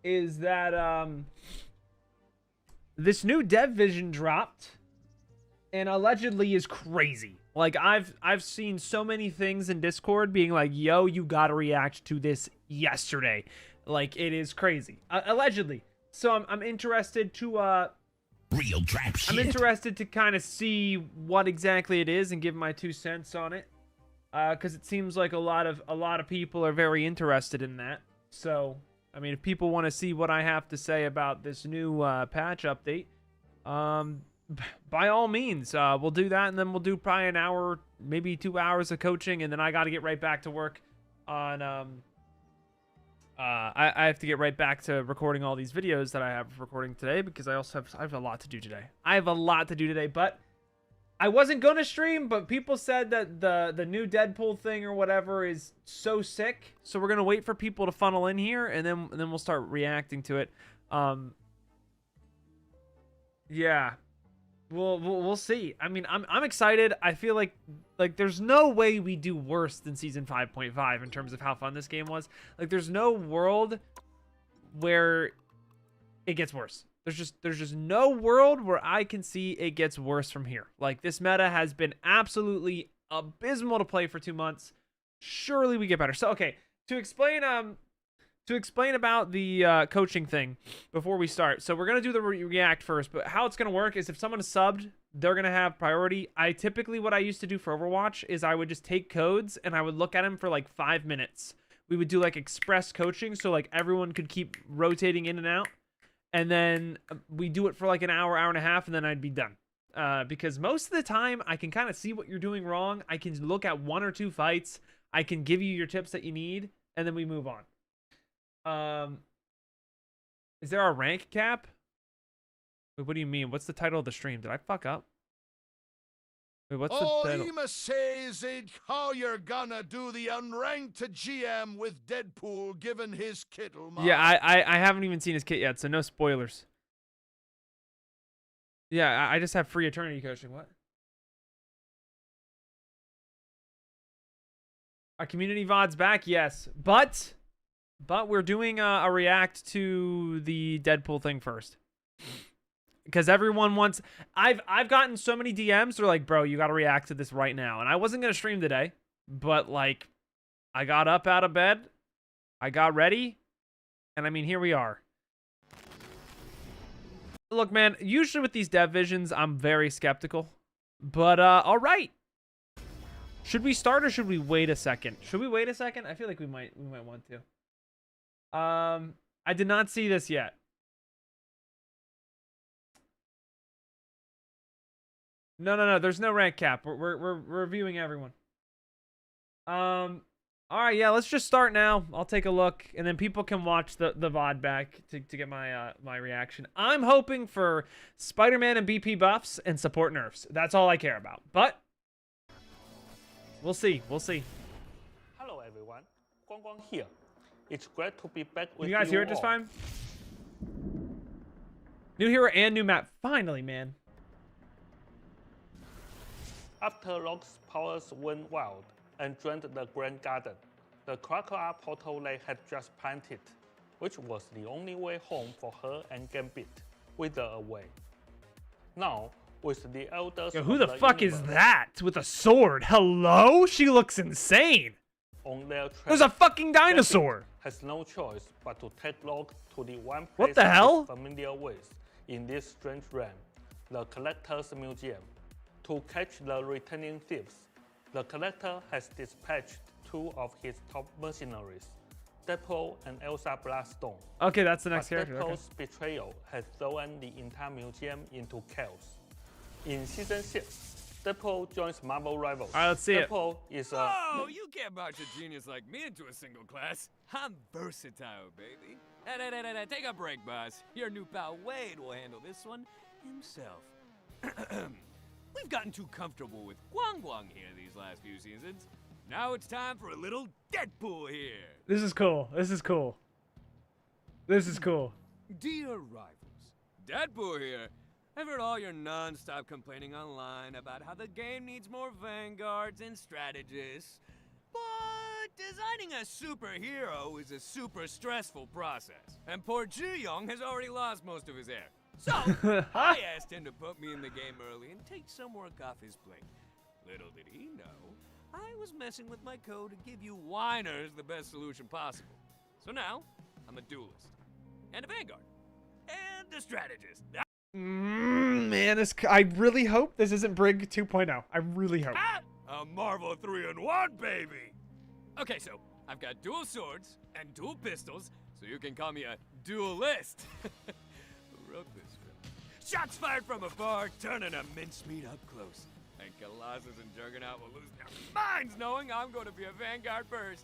is that this new Dev Vision dropped and allegedly is crazy. Like I've seen so many things in Discord being like, "Yo, you got to react to this yesterday." Like it is crazy. Allegedly. So I'm interested to real trap shit. I'm interested to kind of see what exactly it is and give my 2 cents on it. Cuz it seems like a lot of people are very interested in that. So, I mean, if people want to see what I have to say about this new patch update, by all means, we'll do that, and then we'll do probably an hour, maybe 2 hours of coaching, and then I got to get right back to work on I have to get right back to recording all these videos that I have recording today, because I have a lot to do today. But I wasn't gonna stream, but people said that the new Deadpool thing or whatever is so sick, so we're gonna wait for people to funnel in here, and then we'll start reacting to it. Yeah, we'll see. I mean, I'm excited. I feel like there's no way we do worse than season 5.5 in terms of how fun this game was. Like, there's no world where it gets worse. There's just no world where I can see it gets worse from here. Like, this meta has been absolutely abysmal to play for 2 months. Surely we get better. So, okay, to explain about the coaching thing before we start. So we're going to do the react first, but how it's going to work is if someone is subbed, they're going to have priority. What I used to do for Overwatch is I would just take codes and I would look at them for like 5 minutes. We would do like express coaching, so like everyone could keep rotating in and out. And then we do it for like an hour, hour and a half, and then I'd be done. Because most of the time I can kind of see what you're doing wrong. I can look at 1 or 2 fights. I can give you your tips that you need, and then we move on. Is there a rank cap? Wait, what do you mean? What's the title of the stream? Did I fuck up? Wait, what's the title? All he must say is how you're gonna do the unranked GM with Deadpool given his kittle mark. Yeah, I haven't even seen his kit yet, so no spoilers. Yeah, I just have free eternity coaching. What? Our community VOD's back, yes. But we're doing a react to the Deadpool thing first. Because everyone wants... I've gotten so many DMs. They're like, bro, you got to react to this right now. And I wasn't going to stream today. But, like, I got up out of bed. I got ready. And, I mean, here we are. Look, man, usually with these dev visions, I'm very skeptical. But, all right. Should we start or should we wait a second? Should we wait a second? I feel like we might want to. I did not see this yet. No. There's no rank cap. We're reviewing everyone. All right, yeah. Let's just start now. I'll take a look, and then people can watch the VOD back to get my my reaction. I'm hoping for Spider-Man and BP buffs and support nerfs. That's all I care about. But we'll see. We'll see. Hello, everyone. Guang Guang here. It's great to be back with you guys hear it just fine? New hero and new map. Finally, man. After Locke's powers went wild and joined the Grand Garden, the Crocodile portal they had just planted, which was the only way home for her and Gambit, wither away. Now, with the elders... Yo, who the fuck is that with a sword? Hello? She looks insane. On their track, there's a fucking dinosaur. Has no choice but to take Locke to the one place what the hell? familiar with in this strange realm, the Collector's Museum. To catch the returning thieves, the Collector has dispatched 2 of his top mercenaries, Deadpool and Elsa Bloodstone. Okay, that's the next character. Deadpool's betrayal has thrown the entire museum into chaos. In Season 6, Deadpool joins Marvel Rivals. All right, let's see Deadpool is a... Oh, you can't march a genius like me into a single class. I'm versatile, baby. Hey, take a break, boss. Your new pal Wade will handle this one himself. We've gotten too comfortable with Guang Guang here these last few seasons. Now it's time for a little Deadpool here. This is cool. This is cool. This is cool. Dear rivals, Deadpool here. I've heard all your non-stop complaining online about how the game needs more vanguards and strategists. But Designing a superhero is a super stressful process, and poor Ji-young has already lost most of his hair. So, I asked him to put me in the game early and take some work off his plate. Little did he know, I was messing with my code to give you whiners the best solution possible. So now, I'm a duelist, and a vanguard, and a strategist. Man, I really hope this isn't Brig 2.0. I really hope. A Marvel 3-in-1, baby! Okay, so I've got dual swords and dual pistols, so you can call me a duelist. Who wrote this film? Shots fired from afar, turning a mincemeat up close. And Colossus and Juggernaut will lose their minds knowing I'm going to be a vanguard first.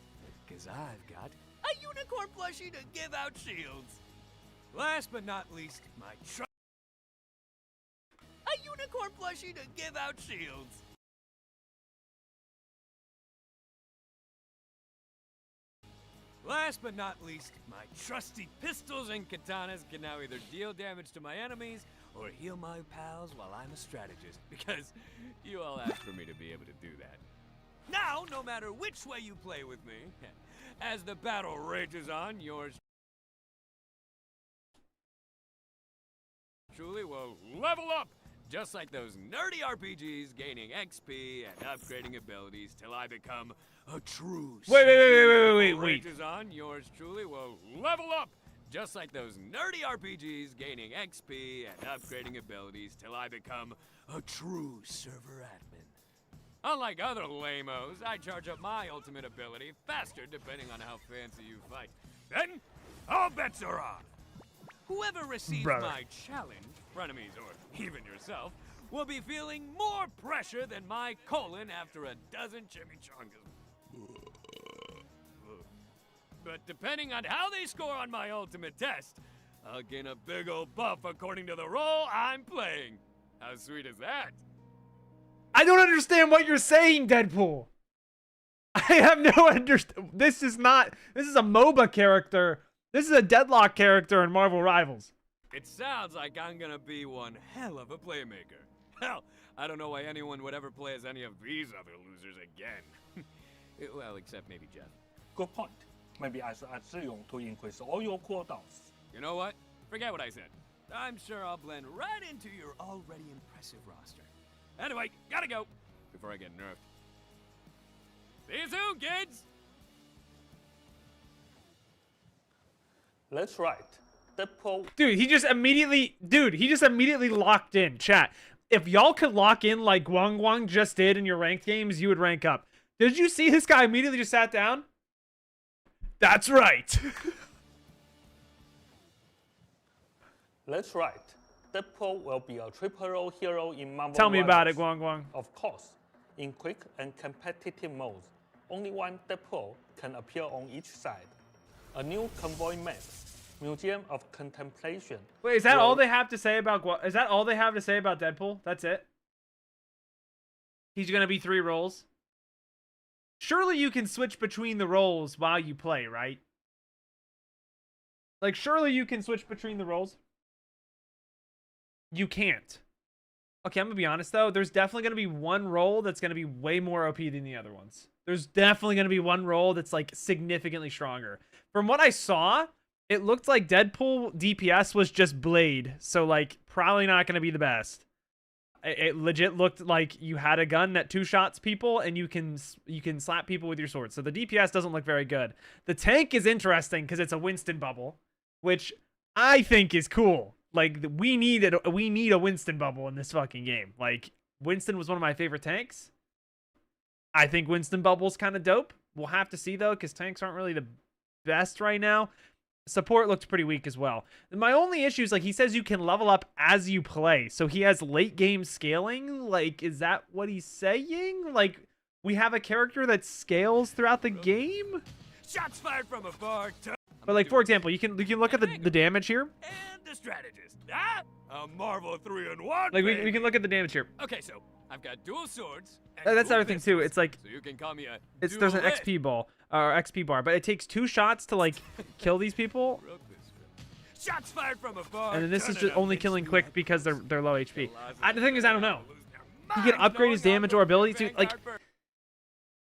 Cause I've got a unicorn plushie to give out shields. Last but not least, my a unicorn plushie to give out shields. Last but not least, my trusty pistols and katanas can now either deal damage to my enemies or heal my pals while I'm a strategist, because you all asked for me to be able to do that. Now, no matter which way you play with me, as the battle rages on, yours truly will level up, just like those nerdy RPGs, gaining XP and upgrading abilities till I become a true. Wait. Rages on, yours truly will level up, just like those nerdy RPGs, gaining XP and upgrading abilities till I become a true server admin. Unlike other lamos, I charge up my ultimate ability faster depending on how fancy you fight. Then, all bets are on. Whoever receives my challenge, frenemies or even yourself, will be feeling more pressure than my colon after a dozen chimichangas. But depending on how they score on my ultimate test, I'll gain a big old buff according to the role I'm playing. How sweet is that? I don't understand what you're saying, Deadpool. I have no understand. This is a MOBA character. This is a Deadlock character in Marvel Rivals. It sounds like I'm gonna be one hell of a playmaker. Hell, I don't know why anyone would ever play as any of these other losers again. Well, except maybe Jeff. Good point. Maybe I should add Ziyong to increase all your cooldowns. You know what? Forget what I said. I'm sure I'll blend right into your already impressive roster. Anyway, gotta go before I get nerfed. See you soon, kids! That's right. Deadpool. Dude, he just immediately locked in. Chat. If y'all could lock in like Guang just did in your ranked games, you would rank up. Did you see this guy immediately just sat down? That's right. That's right. Deadpool will be a triple role hero in Marvel. Tell me about it, Rivals. Guang. Of course, in quick and competitive modes, only one Deadpool can appear on each side. A new convoy map, Museum of Contemplation. Wait, is that all they have to say about is that all they have to say about Deadpool? That's it? He's gonna be 3 roles? Surely you can switch between the roles while you play, right? Like, surely you can switch between the roles? You can't. Okay, I'm gonna be honest though. There's definitely gonna be one role that's gonna be way more OP than the other ones. There's definitely gonna be one role that's like significantly stronger. From what I saw, it looked like Deadpool DPS was just Blade, so like probably not gonna be the best. It legit looked like you had a gun that 2-shots people, and you can slap people with your sword. So the DPS doesn't look very good. The tank is interesting because it's a Winston bubble, which I think is cool. Like, we need a Winston bubble in this fucking game. Like, Winston was one of my favorite tanks. I think Winston bubble's kind of dope. We'll have to see though, because tanks aren't really the best right now. Support looked pretty weak as well. My only issue is, like, he says you can level up as you play. So he has late game scaling. Like, is that what he's saying? Like, we have a character that scales throughout the game? Shots fired from afar. But, like, for example, you can look at the damage here. And the strategist. Ah, a Marvel 3-in-1. Like, we can look at the damage here. Okay, so I've got dual swords. And That's the dual other thing too. pistols, It's like, so you can call me a there's an duelist. XP ball or XP bar, but it takes 2 shots to like kill these people. Shots fired from afar. And then this is turning just up only its killing speed quick up because close. they're low HP. Colossus The thing is, I don't know. will lose their He can minds upgrade his knowing I'm damage gonna or be a ability to, like, vanguard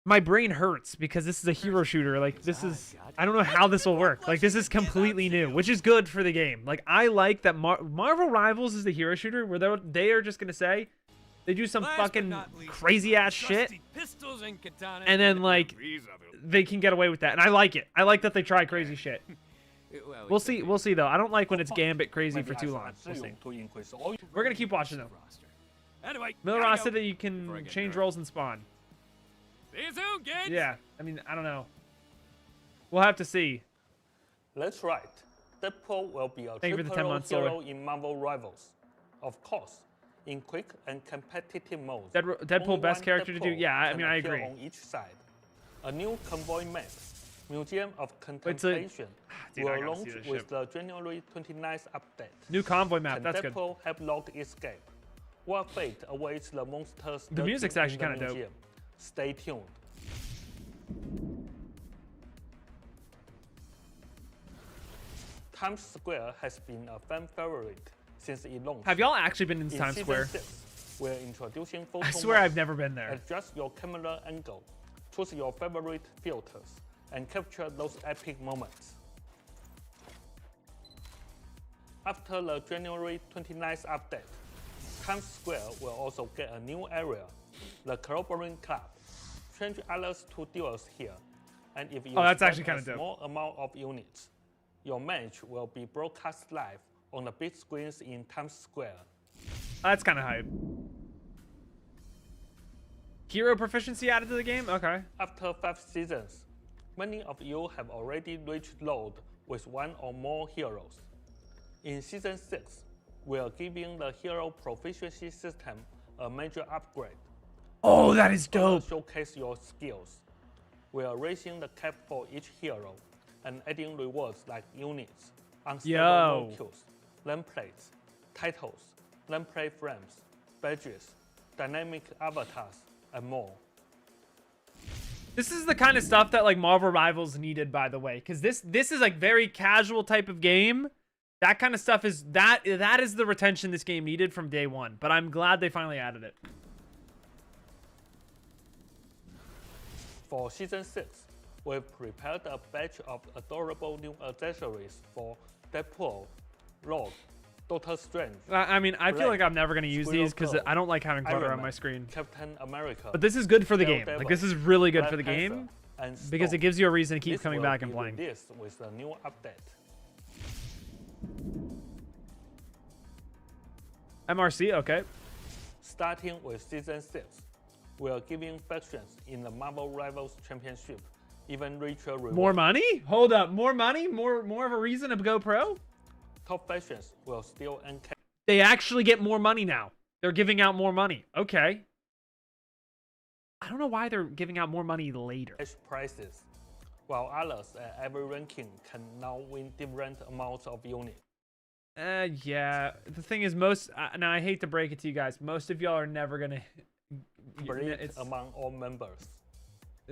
my brain hurts because this is a hero shooter. Like this is, I don't know how this will work. Like this is completely new, which is good for the game. Like I like that Marvel Rivals is the hero shooter where they are just gonna say they do some fucking crazy ass shit, and then like they can get away with that, and I like it. I like that they try crazy shit. We'll see. We'll see though. I don't like when it's Gambit crazy for too long. We'll see. We're gonna keep watching though. Anyway, Miller Ross said that you can change roles and spawn. See you soon, kids. Yeah, I mean, I don't know. We'll have to see. That's right. Deadpool will be a Thank you for the 10 triple months, hero Solar. in Marvel Rivals. Of course, in quick and competitive modes. Deadpool only best one character to do. Deadpool Yeah, I can mean, I appear agree. On each side. A new convoy map, Museum of Dude, Contemplation, I will gotta launch see this with ship. the January 29th update. New convoy map. Can That's good. Deadpool help Log escape? What fate awaits the monsters? The music's lurking actually in the kinda dope. museum? Stay tuned. Times Square has been a fan favorite since it launched. Have y'all actually been in In Times Season Square? 6, we're introducing photo I swear I've modes. never been there. Adjust your camera angle, choose your favorite filters, and capture those epic moments. After the January 29th update, Times Square will also get a new area, the Clobbering Club. Change others to duels here, and if you Oh, that's spend actually kinda a dope. small amount of units, your match will be broadcast live on the big screens in Times Square. That's kind of hype. Hero proficiency added to the game? Okay. After 5 seasons, many of you have already reached load with one or more heroes. In Season 6, we are giving the hero proficiency system a major upgrade. Oh, that is To dope. showcase your skills. We are raising the cap for each hero and adding rewards like units, unstable kills, land plates, titles, land play frames, badges, dynamic avatars, and more. This is the kind of stuff that like Marvel Rivals needed, by the way, because this is like very casual type of game. That kind of stuff is that is the retention this game needed from day one. But I'm glad they finally added it. For Season 6, we've prepared a batch of adorable new accessories for Deadpool, Rogue, Doctor Strange, I mean, I feel like I'm never gonna use Squirrel these because Girl, I don't like having clutter Iron on my Man, screen. Captain America, But this is good for the game. Daredevil, Like this is really good Black for the Panther, game and because it Storm. gives you a reason to keep This coming will back and be playing. released with a new update. MRC, okay. Starting with Season 6, we are giving factions in the Marvel Rivals Championship even richer rewards. More money? Hold up, more money? More of a reason to go pro? Top factions will still earn cash They actually get more money now. They're giving out more money. Okay. I don't know why they're giving out more money later. prizes, while others at every ranking can now win different amounts of units. Yeah. The thing is, most now I hate to break it to you guys, most of y'all are never gonna. Split It's among all members.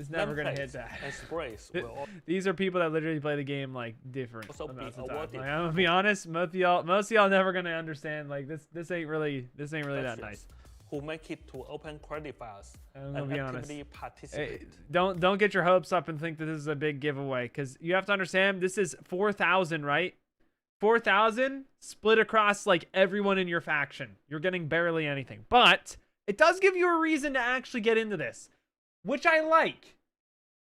never gonna hit Nameplates that. And sprays will These are people that literally play the game like different Also amounts be of time. awarded. Like, I'm gonna be honest, most of y'all never gonna understand. Like this ain't really that nice. who make it to open qualifiers I'm gonna and be honest. actively participate. Hey, don't get your hopes up and think that this is a big giveaway, because you have to understand this is 4,000, right? 4,000 split across like everyone in your faction. You're getting barely anything, but it does give you a reason to actually get into this, which I like.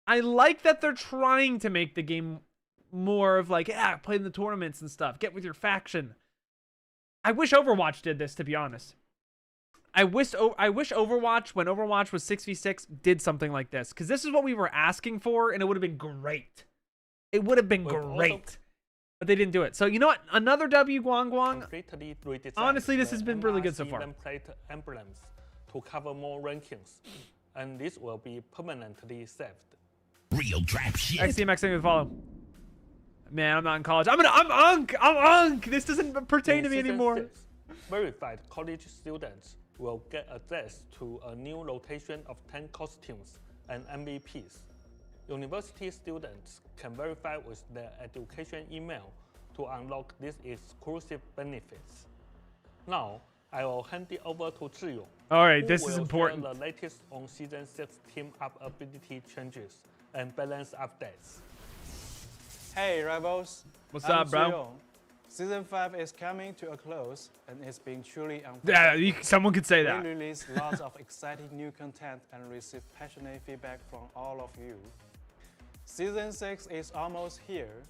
I like that they're trying to make the game more of like, yeah, play in the tournaments and stuff. Get with your faction. I wish Overwatch did this, to be honest. I wish Overwatch, when Overwatch was 6v6, did something like this, because this is what we were asking for, and it would have been great. It would have been We've also great, but they didn't do it. So you know what? Another W, Guang Guang. completely redesigned Honestly, this the has been really good so MRC far. nameplate emblems to cover more rankings, and this will be permanently saved. Real trap shit. XDMX, thank you for the follow. Man, I'm not in college. I'm Unk. This doesn't pertain In to me Season anymore. 6, verified college students will get access to a new rotation of 10 costumes and MVPs. University students can verify with their education email to unlock these exclusive benefits. Now, I will hand it over to Zhiyong. All right, who this is will important. share the latest on Season 6 team-up ability changes and balance updates. Hey Rebels! What's I'm up, bro? Zhiyong. Season 5 is coming to a close and it's been truly Yeah, unforgettable. someone could say that. We released lots of exciting new content and received passionate feedback from all of you. Season 6 is almost here,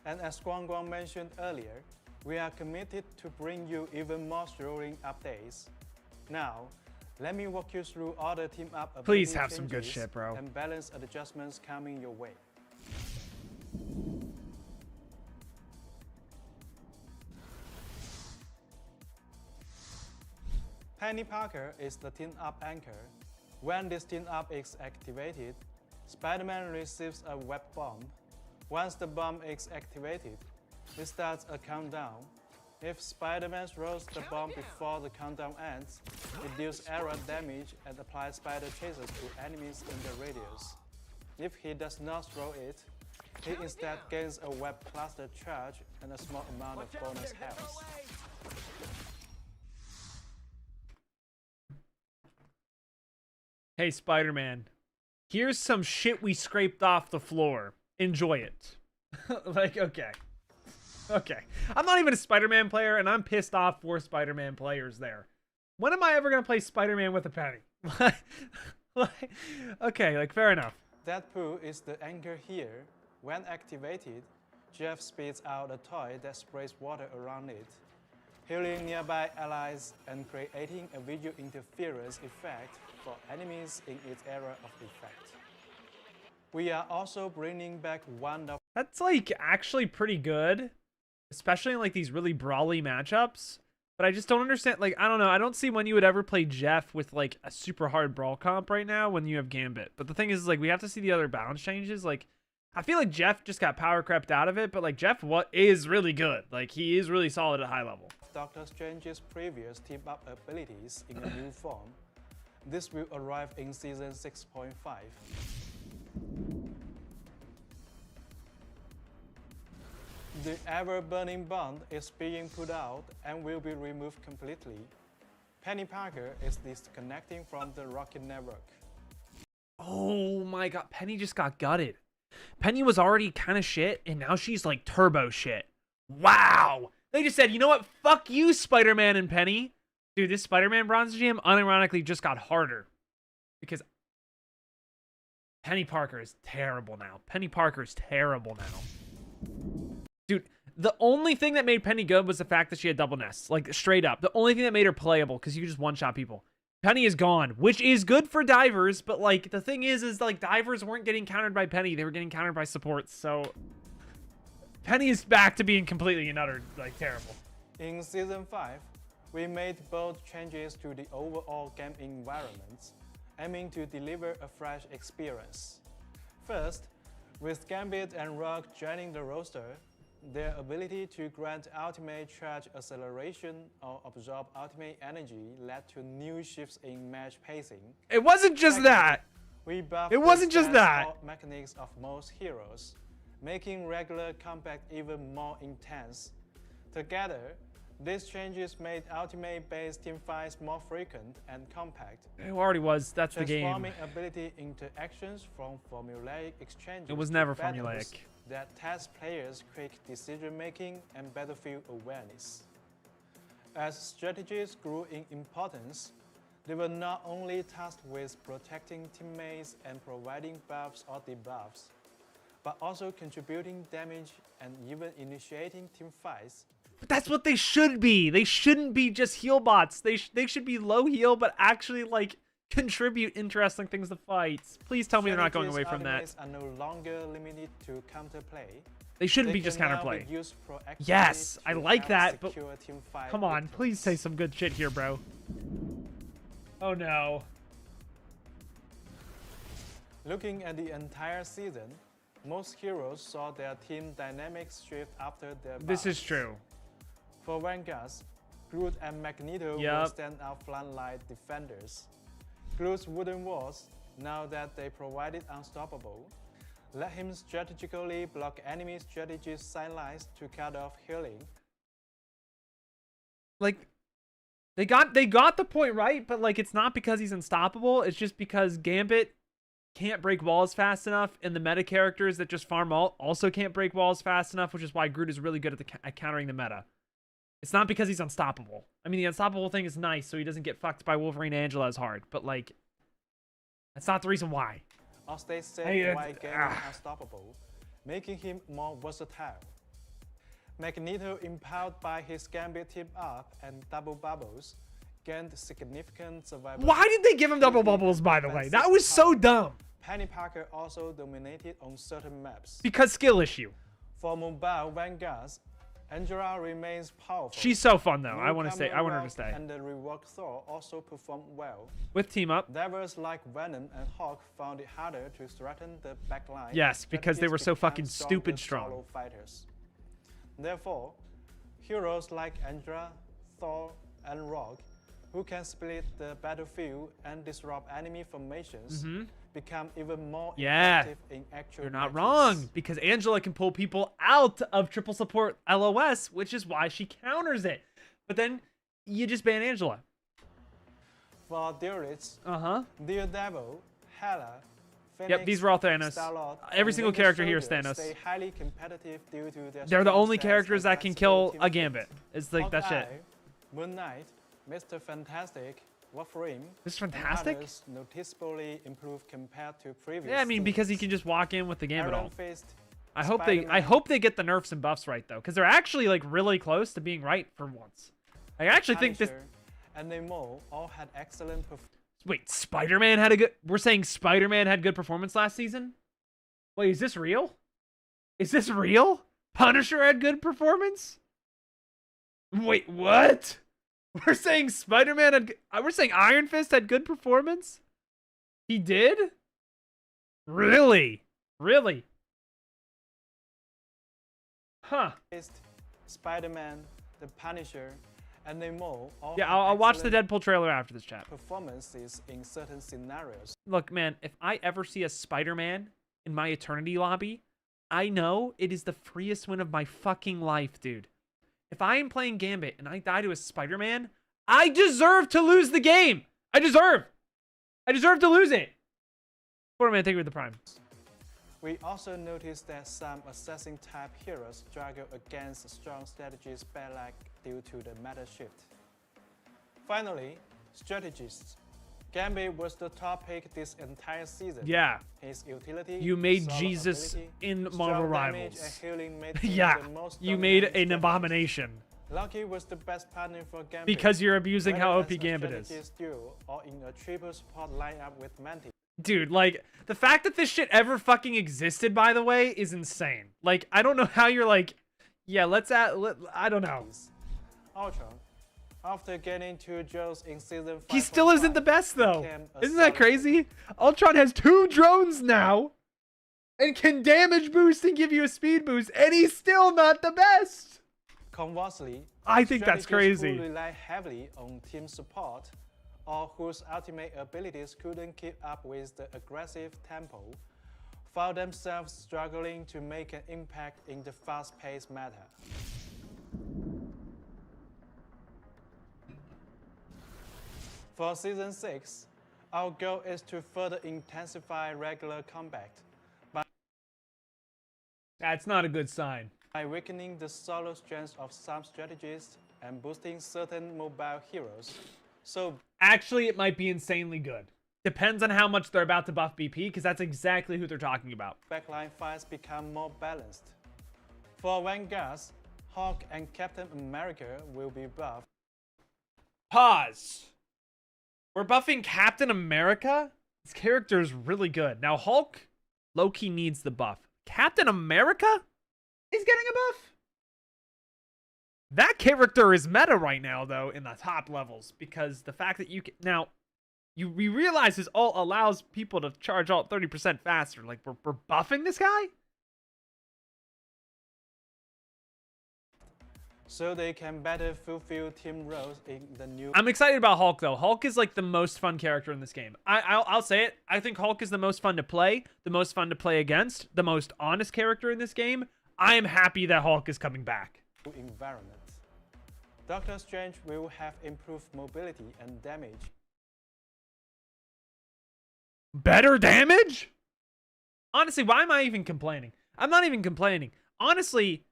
and as Guang Guang mentioned earlier, we are committed to bring you even more thrilling updates. Now, let me walk you through all the team-up ability Please have some good changes shit, bro. and balance adjustments coming your way. Penny Parker is the team-up anchor. When this team-up is activated, Spider-Man receives a web bomb. Once the bomb is activated, it starts a countdown. If Spider-Man throws the bomb before the countdown ends, it deals area damage and applies spider chases to enemies in the radius. If he does not throw it, he instead gains a web cluster charge and a small amount of bonus health. Hey, Spider-Man, here's some shit we scraped off the floor. Enjoy it. Like, okay. Okay. I'm not even a Spider-Man player, and I'm pissed off for Spider-Man players there. When am I ever going to play Spider-Man with a penny? Okay, like, fair enough. Deadpool is the anchor here. When activated, Jeff spits out a toy that sprays water around it, healing nearby allies and creating a visual interference effect for enemies in its area of effect. We are also bringing back one of That's, like, actually pretty good, especially in, like, these really brawly matchups. But I just don't understand, like, I don't know. I don't see when you would ever play Jeff with, like, a super hard brawl comp right now when you have Gambit. But the thing is, like, we have to see the other balance changes. Like, I feel like Jeff just got power crept out of it, but, like, Jeff is really good. Like, he is really solid at high level. Doctor Strange's previous team-up abilities in a new form. This will arrive in Season 6.5. The ever-burning bond is being put out and will be removed completely. Penny Parker is disconnecting from the Rocket Network. Oh my god, Penny just got gutted. Penny was already kind of shit, and now she's like turbo shit. Wow! They just said, you know what? Fuck you, Spider-Man and Penny. Dude, this Spider-Man Bronze Gym unironically just got harder. Because Penny Parker is terrible now. Penny Parker is terrible now. Dude, the only thing that made Penny good was the fact that she had double nests. Like, straight up. The only thing that made her playable, because you could just one-shot people. Penny is gone, which is good for divers, but, like, the thing is, like, divers weren't getting countered by Penny. They were getting countered by supports, so Penny is back to being completely and utter, like, terrible. In Season 5, we made bold changes to the overall game environment, aiming to deliver a fresh experience. First, with Gambit and Rogue joining the roster, their ability to grant ultimate charge acceleration or absorb ultimate energy led to new shifts in match pacing. It wasn't just that. We buffed It wasn't the just that. stats or mechanics of most heroes, making regular combat even more intense. Together, these changes made ultimate-based teamfights more frequent and compact, It already was. That's the game. transforming ability interactions from formulaic exchanges It was to never battles formulaic. that test players' quick decision-making and battlefield awareness. As strategies grew in importance, they were not only tasked with protecting teammates and providing buffs or debuffs, but also contributing damage and even initiating team fights. But that's what they should be. They shouldn't be just heal bots. They should be low heal, but actually, like, contribute interesting things to fights. Please tell me they're not going away from that. Strategies are no longer limited to counterplay. They shouldn't They be just can now counterplay. be used proactively Yes, I to like help that, but secure team fight come on, victories. please say some good shit here, bro. Oh no. Looking at the entire season, most heroes saw their team dynamics shift after their This is buffs. true. For Vanguards, Groot and Magneto will Yup. stand out frontline defenders. Groot's wooden walls, now that they provided unstoppable, let him strategically block enemy strategies' sidelines to cut off healing. Like, They got the point right, but like it's not because he's unstoppable. It's just because Gambit can't break walls fast enough, and the meta characters that just farm also can't break walls fast enough, which is why Groot is really good at countering the meta. It's not because he's unstoppable. I mean, the unstoppable thing is nice, so he doesn't get fucked by Wolverine and Angela as hard, but like, that's not the reason why. Or stay safe while gaining unstoppable, making him more versatile. Magneto, empowered by his Gambit team-up and double bubbles, gained significant survival. Why did they give him double bubbles, by the way? That was so dumb. Penny Parker also dominated on certain maps. Because skill issue. For mobile vanguards, Angela remains powerful. She's so fun though. I want her to stay. And the reworked Thor also performed well. With team up. Devils like Venom and Hulk found it harder to threaten the backline. Yes, because they were so fucking stupid strong. Solo fighters. Therefore, heroes like Angela, Thor, and Rogue, who can split the battlefield and disrupt enemy formations, become even more effective in actual You're not matches. wrong, because Angela can pull people out of triple support LOS, which is why she counters it. But then you just ban Angela. For duelists, Daredevil, Hela, Phoenix, Yep, these were all Thanos. Star-Lord, Every and single Winter character here is Soldier Thanos. stay highly competitive due to their They're the strong only stats characters and that can flexible kill team a Gambit. fit. It's like, that's Hawkeye, it. Moon Knight, Mr. Fantastic, Wolverine, This is and fantastic. others noticeably improved compared to previous Yeah, I mean, because he seasons. can just walk in with the Gambit Iron all. Fist, I hope Spider-Man, they get the nerfs and buffs right though, because they're actually like really close to being right for once. I actually think this. Punisher, and Nemo all had excellent performances. Wait, Spider-Man had a good. We're saying Spider-Man had good performance last season. Wait, is this real? Is this real? Punisher had good performance? Wait, what? We're saying Spider-Man had. We're saying Iron Fist had good performance? He did? Really? Really? Huh. Spider-Man, the Punisher, and Nemo all Yeah, had I'll watch the excellent Deadpool trailer after this chat. performances in certain scenarios. Look, man, if I ever see a Spider-Man in my Eternity lobby, I know it is the freest win of my fucking life, dude. If I am playing Gambit and I die to a Spider-Man, I deserve to lose the game. I deserve to lose it. Spider-Man, thank you for the prime. We also noticed that some assassin-type heroes struggle against strong strategies backlag due to the meta shift. Finally, strategists. Gambit was the top pick this entire season. Yeah. His utility, You made solo Jesus ability, in Marvel strong damage, Rivals. and healing made him Yeah. the most You made dominant an strategist. abomination. Lucky was the best partner for Gambit. Because you're abusing whether how as OP a Gambit is. strategist duo or in a triple support lineup with Mantis. Dude, like, the fact that this shit ever fucking existed, by the way, is insane. Like, I don't know how you're like, yeah, I don't know. Ultron, after getting 2 drones in season 5, He still isn't the best, though. became a Isn't that solid crazy? Ultron has 2 drones now and can damage boost and give you a speed boost, and he's still not the best. Conversely, I think that's strategists crazy. who rely heavily on team support or whose ultimate abilities couldn't keep up with the aggressive tempo found themselves struggling to make an impact in the fast-paced meta. For Season 6, our goal is to further intensify regular combat That's not a good sign. by weakening the solo strengths of some strategists and boosting certain mobile heroes. So Actually, it might be insanely good. Depends on how much they're about to buff BP, because that's exactly who they're talking about. backline fights become more balanced. For Vanguards, Hulk and Captain America will be buffed. Pause. We're buffing Captain America? This character is really good. Now, Hulk, low-key needs the buff. Captain America is getting a buff? That character is meta right now, though, in the top levels, because the fact that you can... Now, we realize this alt allows people to charge alt 30% faster. Like, we're buffing this guy? So they can better fulfill team roles in the new I'm excited about Hulk, though. Hulk is, like, the most fun character in this game. I'll say it. I think Hulk is the most fun to play, the most fun to play against, the most honest character in this game. I am happy that Hulk is coming back. environment. Doctor Strange will have improved mobility and damage. Better damage? Honestly, why am I even complaining? I'm not even complaining. Honestly,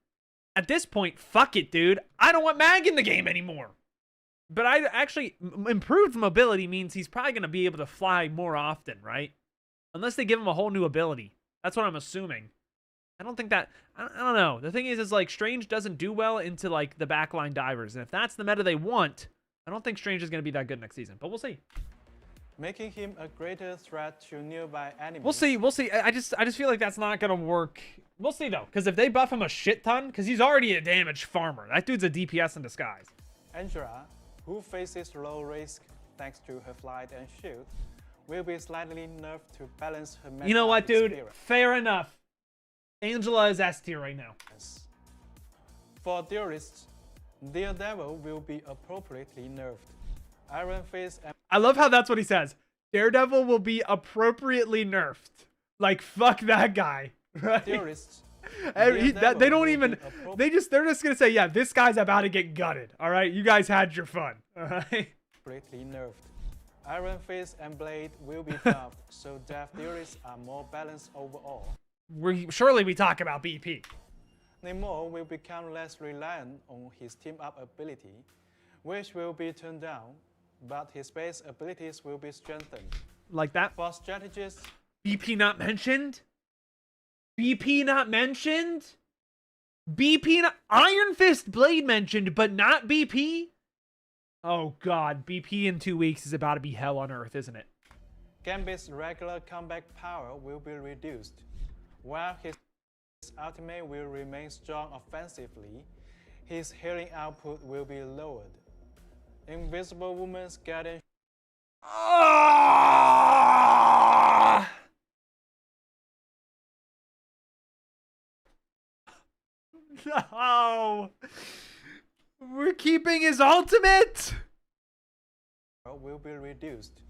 at this point, fuck it, dude. I don't want Mag in the game anymore. But I actually, improved mobility means he's probably going to be able to fly more often, right? Unless they give him a whole new ability. That's what I'm assuming. I don't think that, I don't know. The thing is like, Strange doesn't do well into like the backline divers. And if that's the meta they want, I don't think Strange is going to be that good next season. But we'll see. Making him a greater threat to nearby enemies. We'll see. I just feel like that's not going to work. We'll see though. Because if they buff him a shit ton, because he's already a damage farmer. That dude's a DPS in disguise. Angela, who faces low risk thanks to her flight and shield, will be slightly nerfed to balance her meta. You know what, dude? experience. Fair enough. Angela is S tier right now. For Theorists, Daredevil will be appropriately nerfed. Iron Fist and I love how that's what he says. Daredevil will be appropriately nerfed. Like, fuck that guy. Right? Theorists. They don't Daredevil even, will be they're just gonna say, yeah, this guy's about to get gutted. All right, you guys had your fun. All right. appropriately nerfed. Iron Fist and Blade will be buffed, so Death Theorists are more balanced overall. Surely we talk about BP. Namor will become less reliant on his team-up ability, which will be turned down, but his base abilities will be strengthened. Like that. For strategists, BP not mentioned. BP not mentioned. BP not Iron Fist Blade mentioned, but not BP. Oh God, BP in 2 weeks is about to be hell on earth, isn't it? Gambit's regular comeback power will be reduced, while his ultimate will remain strong offensively. His healing output will be lowered. Invisible Woman's guidance. No, we're keeping his ultimate. Will be reduced,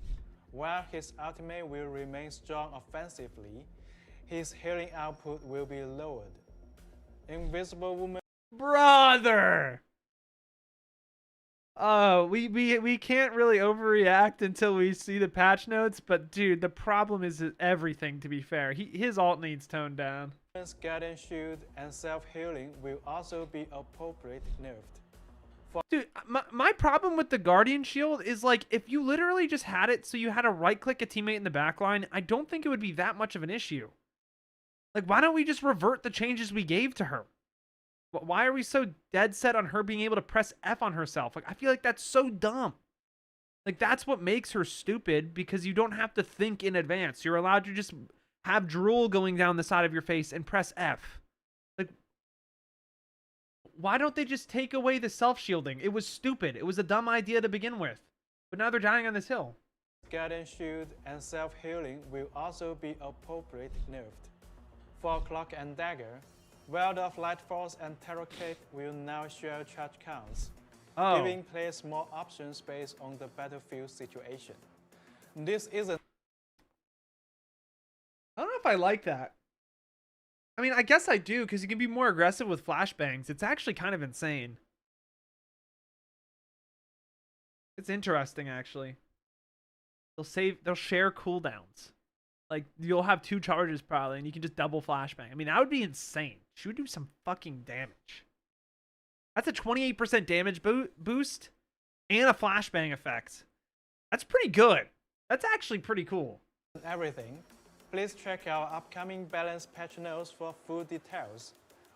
while his ultimate will remain strong offensively. His healing output will be lowered. Invisible Woman. Brother. We can't really overreact until we see the patch notes, but dude, the problem is everything, to be fair. His ult needs toned down. Guidance shield and self-healing will also be appropriately nerfed. Dude, my problem with the Guardian Shield is like, if you literally just had it so you had to right-click a teammate in the backline, I don't think it would be that much of an issue. Like, why don't we just revert the changes we gave to her? Why are we so dead set on her being able to press F on herself? Like, I feel like that's so dumb. Like, that's what makes her stupid, because you don't have to think in advance. You're allowed to just have drool going down the side of your face and press F. Like, why don't they just take away the self-shielding? It was stupid. It was a dumb idea to begin with. But now they're dying on this hill. Guidance shield and self-healing will also be appropriately nerfed. For Cloak and Dagger, World of Light Force and Terror Cape will now share charge counts, giving players more options based on the battlefield situation. This isn't. I don't know if I like that. I mean, I guess I do, because you can be more aggressive with flashbangs. It's actually kind of insane. It's interesting, actually. They'll share cooldowns. Like, you'll have 2 charges probably, and you can just double flashbang. I mean, that would be insane. She would do some fucking damage. That's a 28% damage boost and a flashbang effect. That's pretty good. That's actually pretty cool. Everything. Please check our upcoming balance patch notes for full details.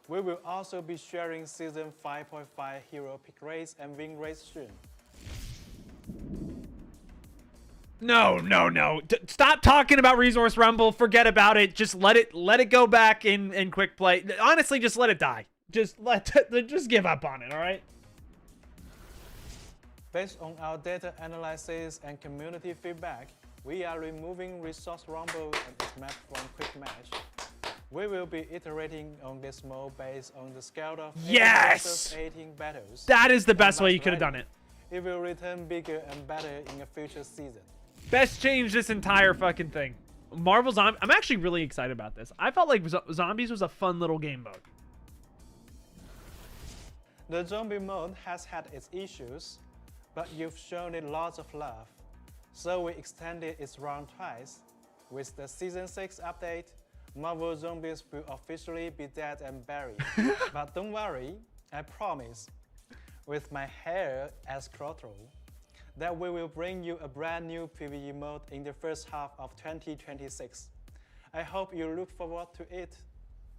We will also be sharing Season 5.5 hero pick rates and win rates soon. No. Stop talking about Resource Rumble. Forget about it. Just let it go back in quick play. Honestly, just let it die. Just give up on it, all right? Based on our data analysis and community feedback, we are removing Resource Rumble and its map from Quick Match. We will be iterating on this mode based on the scale of 18 battles. That is the best way you could have done it. It will return bigger and better in a future season. Best change this entire fucking thing. Marvel Zombie. I'm actually really excited about this. I felt like Zombies was a fun little game mode. The zombie mode has had its issues, but you've shown it lots of love. So we extended its run twice. With the Season 6 update, Marvel Zombies will officially be dead and buried. But don't worry, I promise, with my hair as throttle, that we will bring you a brand new PvE mode in the first half of 2026. I hope you look forward to it.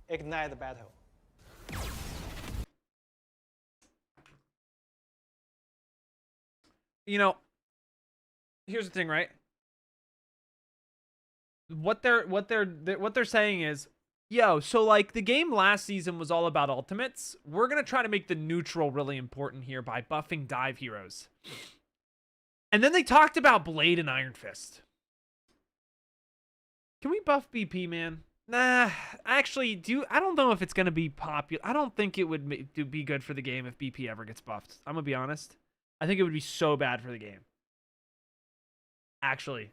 Ignite the battle. You know, here's the thing, right? What they're saying is, yo, so like the game last season was all about ultimates. We're gonna try to make the neutral really important here by buffing dive heroes. And then they talked about Blade and Iron Fist. Can we buff BP, man? Nah, actually, I don't know if it's gonna be popular. I don't think it would be good for the game if BP ever gets buffed. I'm gonna be honest. I think it would be so bad for the game. Actually,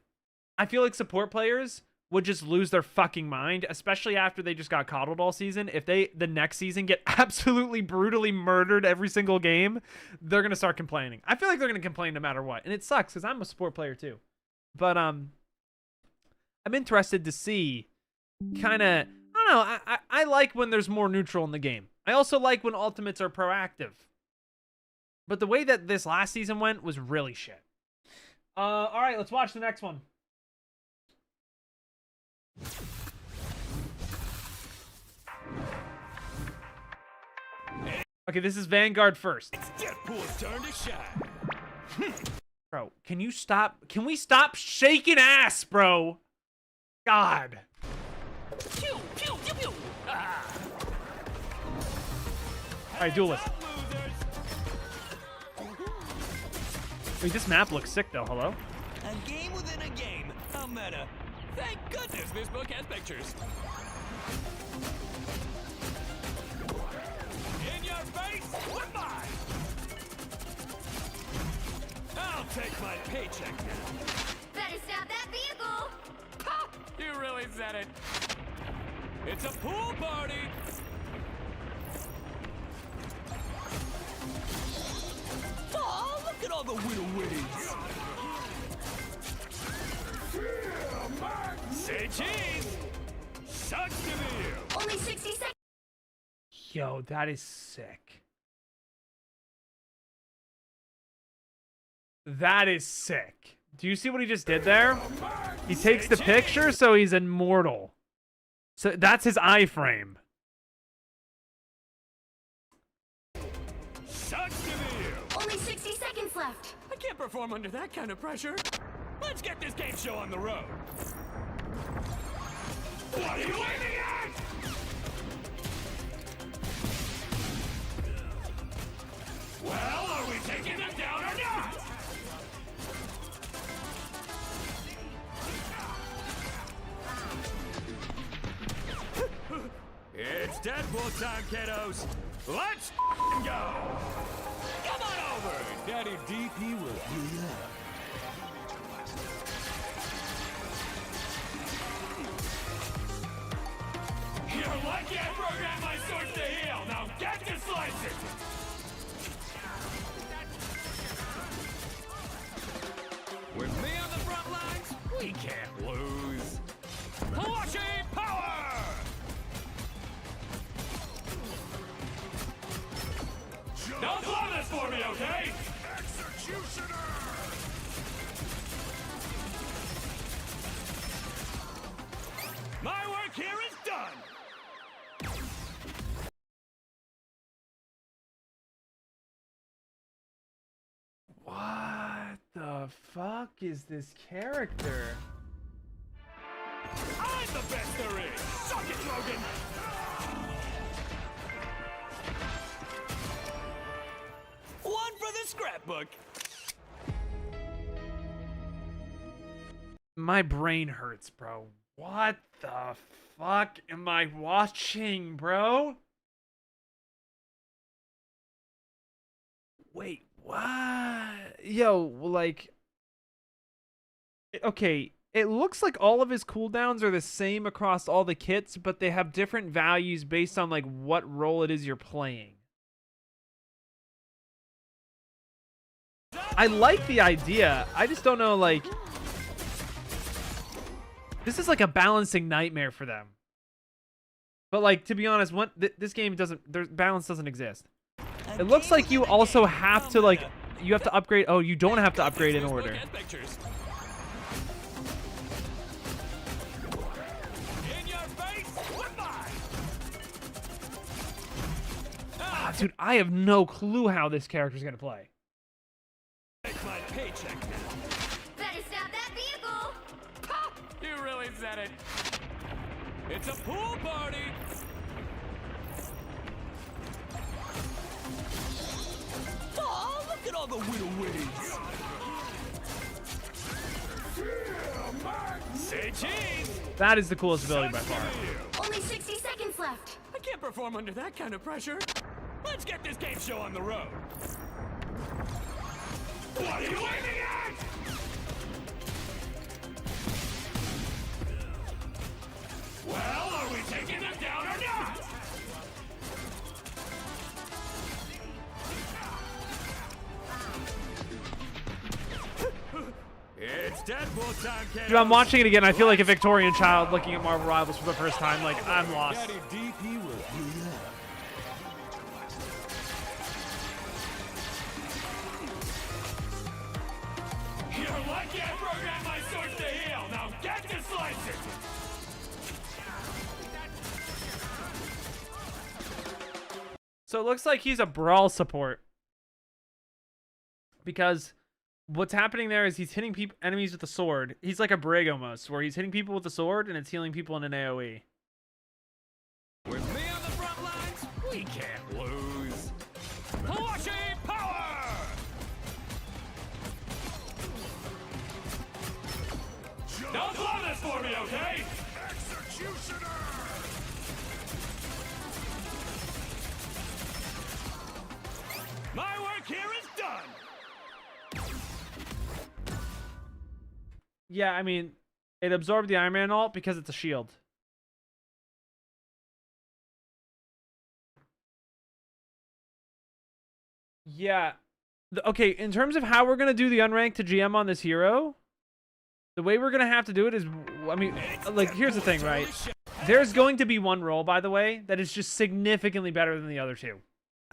I feel like support players would just lose their fucking mind, especially after they just got coddled all season. If they, the next season, get absolutely brutally murdered every single game, they're going to start complaining. I feel like they're going to complain no matter what. And it sucks because I'm a support player too. But I'm interested to see kind of, I don't know, I like when there's more neutral in the game. I also like when ultimates are proactive. But the way that this last season went was really shit. All right, let's watch the next one. Okay, this is Vanguard first. It's Deadpool's turn to shine. Bro, can you stop? Can we stop shaking ass, bro? God. Pew, pew, pew, pew. Ah. All right, duelist. Wait, this map looks sick though. Hello? A game within a game. A meta. Thank goodness this book has pictures. In your face, goodbye. I'll take my paycheck now. Better stop that vehicle! Ha! You really said it. It's a pool party. Oh, look at all the whittle witties. Say cheese. Sucks to be you. Only 60 seconds! Yo, that is sick. That is sick. Do you see what he just did there? He takes the picture, so he's immortal. So that's his iframe. Sucks to be you. Only 60 seconds left! I can't perform under that kind of pressure. Let's get this game show on the road. What are you waiting at? Well, are we taking them down or not? It's Deadpool time, kiddos. Let's go. Come on over. Daddy DP will heal you up. You're lucky I programmed my swords to heal. Now get to slicing. With me on the front lines, we can't lose. Flushing power! Don't blow this for me, okay? Executioner! My work here is done. What the fuck is this character? I'm the best there is. Suck it, Logan. One for the scrapbook. My brain hurts, bro. What the fuck am I watching, bro? Wait, what? Yo, like... Okay, it looks like all of his cooldowns are the same across all the kits, but they have different values based on, like, what role it is you're playing. I like the idea. I just don't know, like, this is like a balancing nightmare for them. But like, to be honest, this game balance doesn't exist. It looks like you also have to like, you have to upgrade. Oh, you don't have to upgrade in order. Ah, dude, I have no clue how this character's gonna play. My paycheck now. Better stop that vehicle! Ha! You really said it. It's a pool party. Oh, look at all the widow witties. Say cheese. That is the coolest ability by far. Only 60 seconds left. I can't perform under that kind of pressure. Let's get this game show on the road. What are you aiming at? Well, are we taking them down or not? It's Deadpool time, kiddos. Dude, I'm watching it again. I feel like a Victorian child looking at Marvel Rivals for the first time. Like, I'm lost. Daddy DP will heal you up. You're lucky I programmed my sword to heal. Now get to slicing. So it looks like he's a brawl support. Because what's happening there is he's hitting enemies with a sword. He's like a Brig almost, where he's hitting people with a sword and it's healing people in an AoE. With me on the front lines, we can't lose. Flashy power! Don't blow this for me, okay? Executioner! My work here is done. Yeah, I mean, it absorbed the Iron Man ult because it's a shield. Yeah. Okay, in terms of how we're going to do the unranked to GM on this hero, the way we're going to have to do it is, I mean, like, here's the thing, right? There's going to be one role, by the way, that is just significantly better than the other two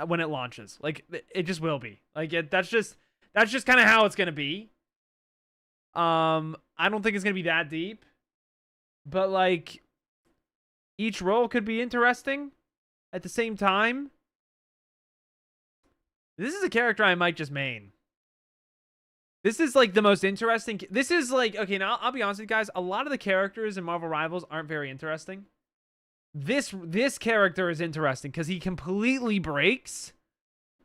when it launches. Like, it just will be. Like, that's just kind of how it's going to be. I don't think it's going to be that deep. But, like, each role could be interesting at the same time. This is a character I might just main. This is, like, the most interesting. This is, like, okay, now I'll be honest with you guys. A lot of the characters in Marvel Rivals aren't very interesting. This character is interesting because he completely breaks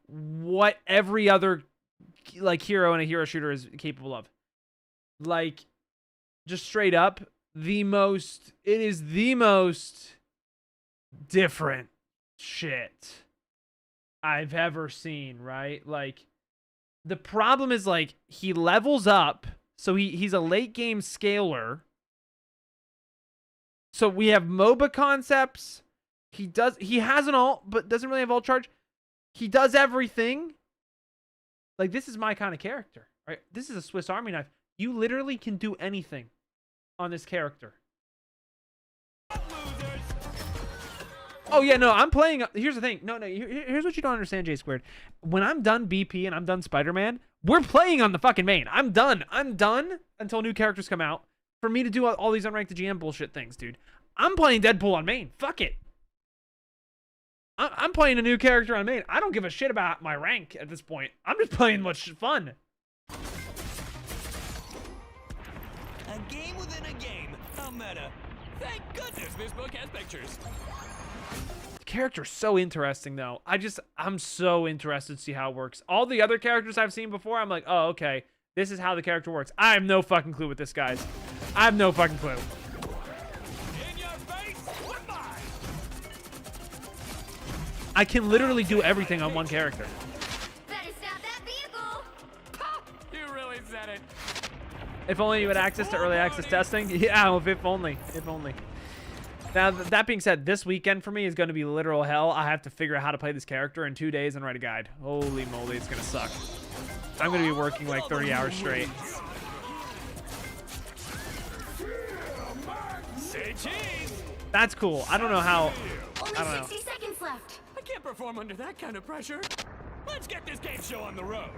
what every other, like, hero in a hero shooter is capable of. Like, just straight up, it is the most different shit I've ever seen, right? Like, the problem is, like, he levels up, so he's a late game scaler. So we have MOBA concepts. He has an ult, but doesn't really have ult charge. He does everything. Like, this is my kind of character, right? This is a Swiss Army knife. You literally can do anything on this character. Oh, yeah, no, I'm playing. Here's the thing. No, here's what you don't understand, J Squared. When I'm done BP and I'm done Spider-Man, we're playing on the fucking main. I'm done. I'm done until new characters come out for me to do all these unranked GM bullshit things, dude. I'm playing Deadpool on main. Fuck it. I'm playing a new character on main. I don't give a shit about my rank at this point. I'm just playing what's fun. A game within a game. A meta. Thank goodness this book has pictures. The character's so interesting, though. I'm so interested to see how it works. All the other characters I've seen before, I'm like, oh, okay. This is how the character works. I have no fucking clue with this, guys. I have no fucking clue. In your face, goodbye. I can literally do everything on one character. Better stop that vehicle! Ha! You really said it. If only you had access to early access testing. Yeah, if only. If only. Now, that being said, this weekend for me is going to be literal hell. I have to figure out how to play this character in 2 days and write a guide. Holy moly, it's going to suck. I'm going to be working like 30 hours straight. Say cheese. That's cool. I don't know how. Only I don't know. 60 seconds left. I can't perform under that kind of pressure. Let's get this game show on the road.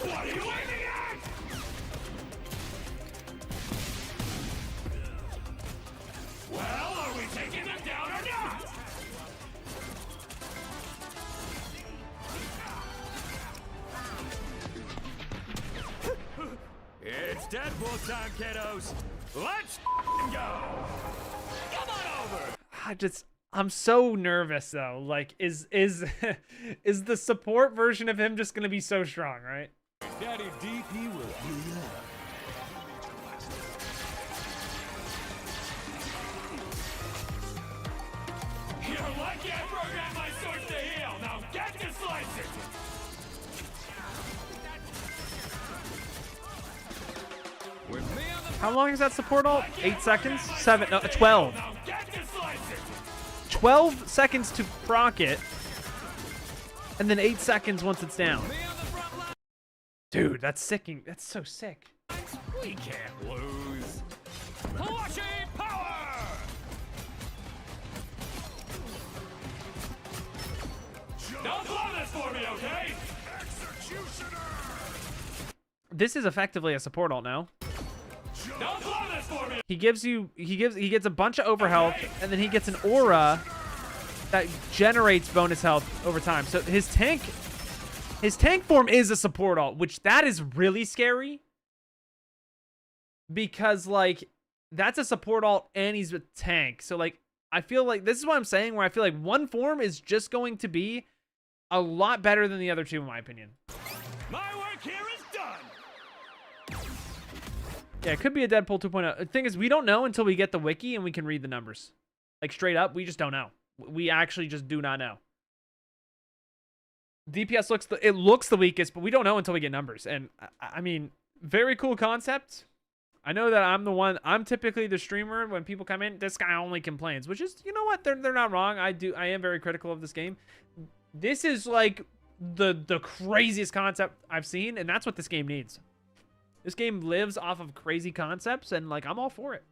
What are you waiting at? Well, are we taking them down or not? It's Deadpool time, kiddos. Let's go. Come on over. I'm so nervous though. Like, is is the support version of him just gonna be so strong, right? Daddy DP will heal you up. You're lucky I programmed my sword to heal. Now get to slicing. With me on the How long is that support ult? 8 seconds? 7? No, 12. now get to slicing. 12 seconds to proc it, and then 8 seconds once it's down. Me on the front line. Dude, that's sicking. That's so sick. We can't lose. Flashy power! Don't blow this for me, okay? This is effectively a support ult now. Don't blow this for me. He gets a bunch of overhealth, and then he gets an aura that generates bonus health over time. So his tank form is a support ult, which that is really scary. Because like that's a support ult and he's with tank. So like I feel like this is what I'm saying, where I feel like one form is just going to be a lot better than the other two in my opinion. My work here is done. Yeah, it could be a Deadpool 2.0. The thing is, we don't know until we get the wiki and we can read the numbers. Like, straight up, we just don't know. We actually just do not know. DPS looks the weakest, but we don't know until we get numbers. And, I mean, very cool concept. I know that I'm typically the streamer when people come in, this guy only complains. Which is, you know what, they're not wrong. I am very critical of this game. This is, like, the craziest concept I've seen, and that's what this game needs. This game lives off of crazy concepts, and, like, I'm all for it.